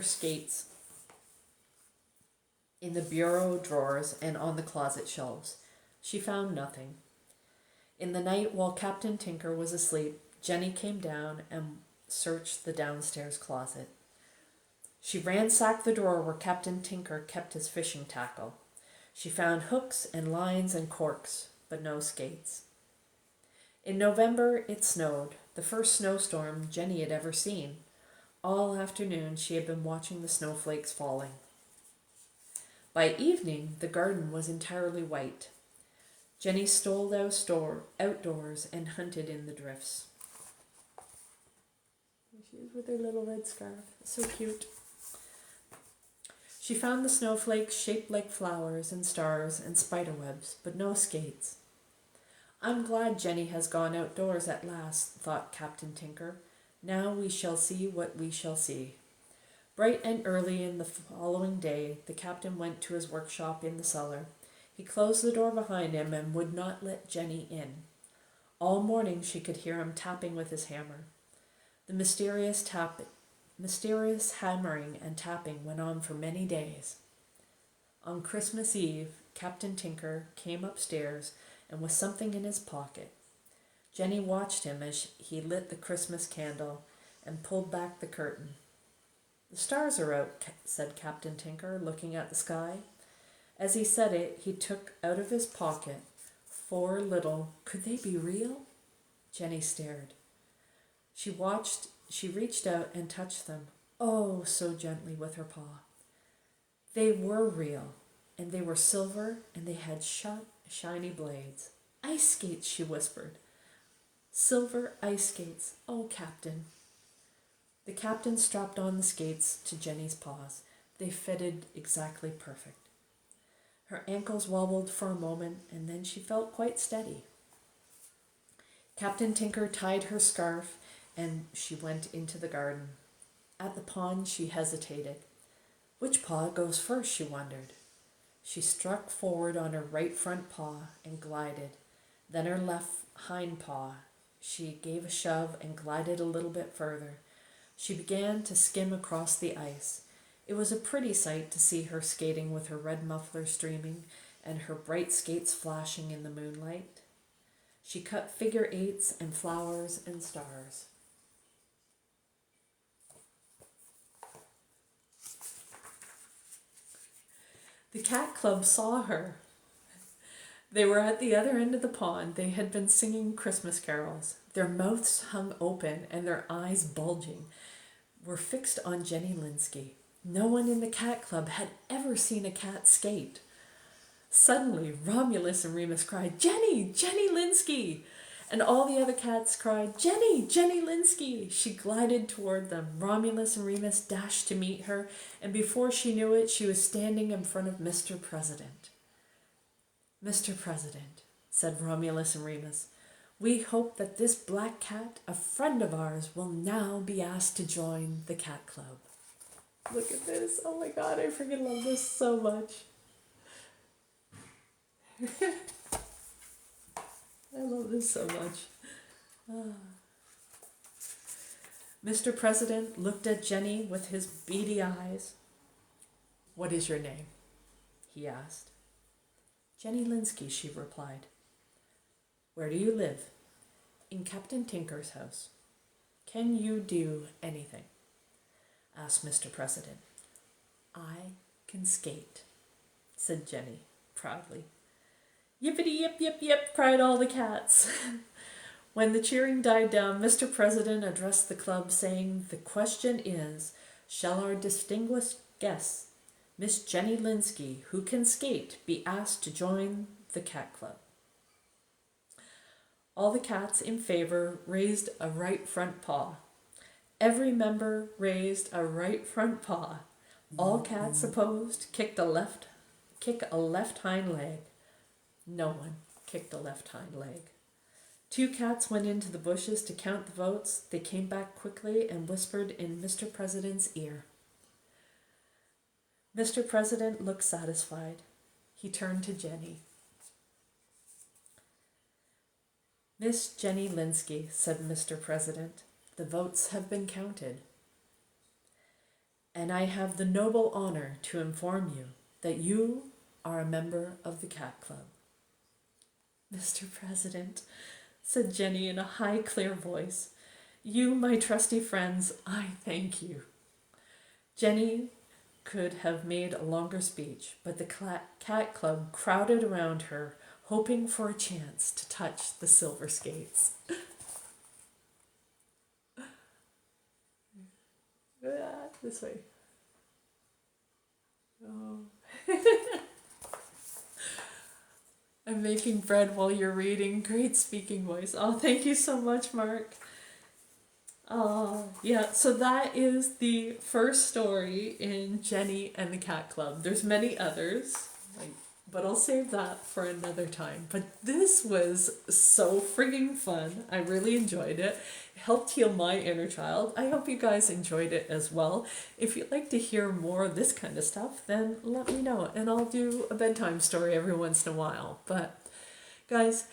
skates in the bureau drawers and on the closet shelves. She found nothing. In the night, while Captain Tinker was asleep, Jenny came down and searched the downstairs closet. She ransacked the drawer where Captain Tinker kept his fishing tackle. She found hooks and lines and corks, but no skates. In November, it snowed, the first snowstorm Jenny had ever seen. All afternoon, she had been watching the snowflakes falling. By evening, the garden was entirely white. Jenny stole outdoors and hunted in the drifts. She's with her little red scarf. So cute. She found the snowflakes shaped like flowers and stars and spiderwebs, but no skates. I'm glad Jenny has gone outdoors at last, thought Captain Tinker. Now we shall see what we shall see. Bright and early in the following day, the captain went to his workshop in the cellar. He closed the door behind him and would not let Jenny in. All morning she could hear him tapping with his hammer. The mysterious hammering and tapping went on for many days. On Christmas Eve, Captain Tinker came upstairs and with something in his pocket. Jenny watched him as he lit the Christmas candle and pulled back the curtain. The stars are out, said Captain Tinker, looking at the sky. As he said it, he took out of his pocket 4 little, could they be real? Jenny stared. She reached out and touched them, oh, so gently with her paw. They were real, and they were silver, and they had sharp, shiny blades. Ice skates, she whispered. Silver ice skates, oh, Captain. The captain strapped on the skates to Jenny's paws. They fitted exactly perfect. Her ankles wobbled for a moment, and then she felt quite steady. Captain Tinker tied her scarf and she went into the garden. At the pond, she hesitated. Which paw goes first, she wondered. She struck forward on her right front paw and glided, then her left hind paw. She gave a shove and glided a little bit further. She began to skim across the ice. It was a pretty sight to see her skating with her red muffler streaming and her bright skates flashing in the moonlight. She cut figure eights and flowers and stars. The cat club saw her. They were at the other end of the pond. They had been singing Christmas carols. Their mouths hung open and their eyes bulging were fixed on Jenny Linsky. No one in the cat club had ever seen a cat skate. Suddenly, Romulus and Remus cried, "Jenny! Jenny Linsky!" And all the other cats cried, "Jenny! Jenny Linsky!" She glided toward them. Romulus and Remus dashed to meet her, and before she knew it, she was standing in front of Mr. President. "Mr. President," said Romulus and Remus, "we hope that this black cat, a friend of ours, will now be asked to join the cat club." Look at this. Oh my God, I freaking love this so much. I love this so much. Mr. President looked at Jenny with his beady eyes. "What is your name?" he asked. "Jenny Linsky," she replied. "Where do you live?" "In Captain Tinker's house." "Can you do anything?" asked Mr. President. "I can skate," said Jenny proudly. "Yippity yip yip yip," cried all the cats. When the cheering died down, Mr. President addressed the club saying, "The question is, shall our distinguished guest, Miss Jenny Linsky, who can skate, be asked to join the cat club?" All the cats in favor raised a right front paw. Every member raised a right front paw. All cats opposed kick a left hind leg. No one kicked a left hind leg. 2 cats went into the bushes to count the votes. They came back quickly and whispered in Mr. President's ear. Mr. President looked satisfied. He turned to Jenny. "Miss Jenny Linsky," said Mr. President, "the votes have been counted. And I have the noble honor to inform you that you are a member of the cat club." "Mr. President," said Jenny in a high, clear voice, "you, my trusty friends, I thank you." Jenny could have made a longer speech, but the cat club crowded around her, hoping for a chance to touch the silver skates. This way. Oh. I'm making bread while you're reading. Great speaking voice. Oh, thank you so much, Mark. Yeah, so that is the first story in Jenny and the Cat Club. There's many others, but I'll save that for another time. But this was so frigging fun. I really enjoyed it. It helped heal my inner child. I hope you guys enjoyed it as well. If you'd like to hear more of this kind of stuff, then let me know. And I'll do a bedtime story every once in a while. But guys,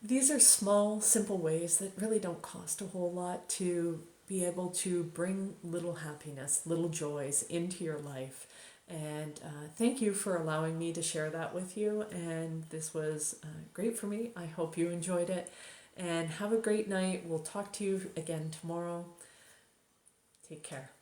these are small, simple ways that really don't cost a whole lot to be able to bring little happiness, little joys into your life. And thank you for allowing me to share that with you. And this was great for me. I hope you enjoyed it. And have a great night. We'll talk to you again tomorrow. Take care.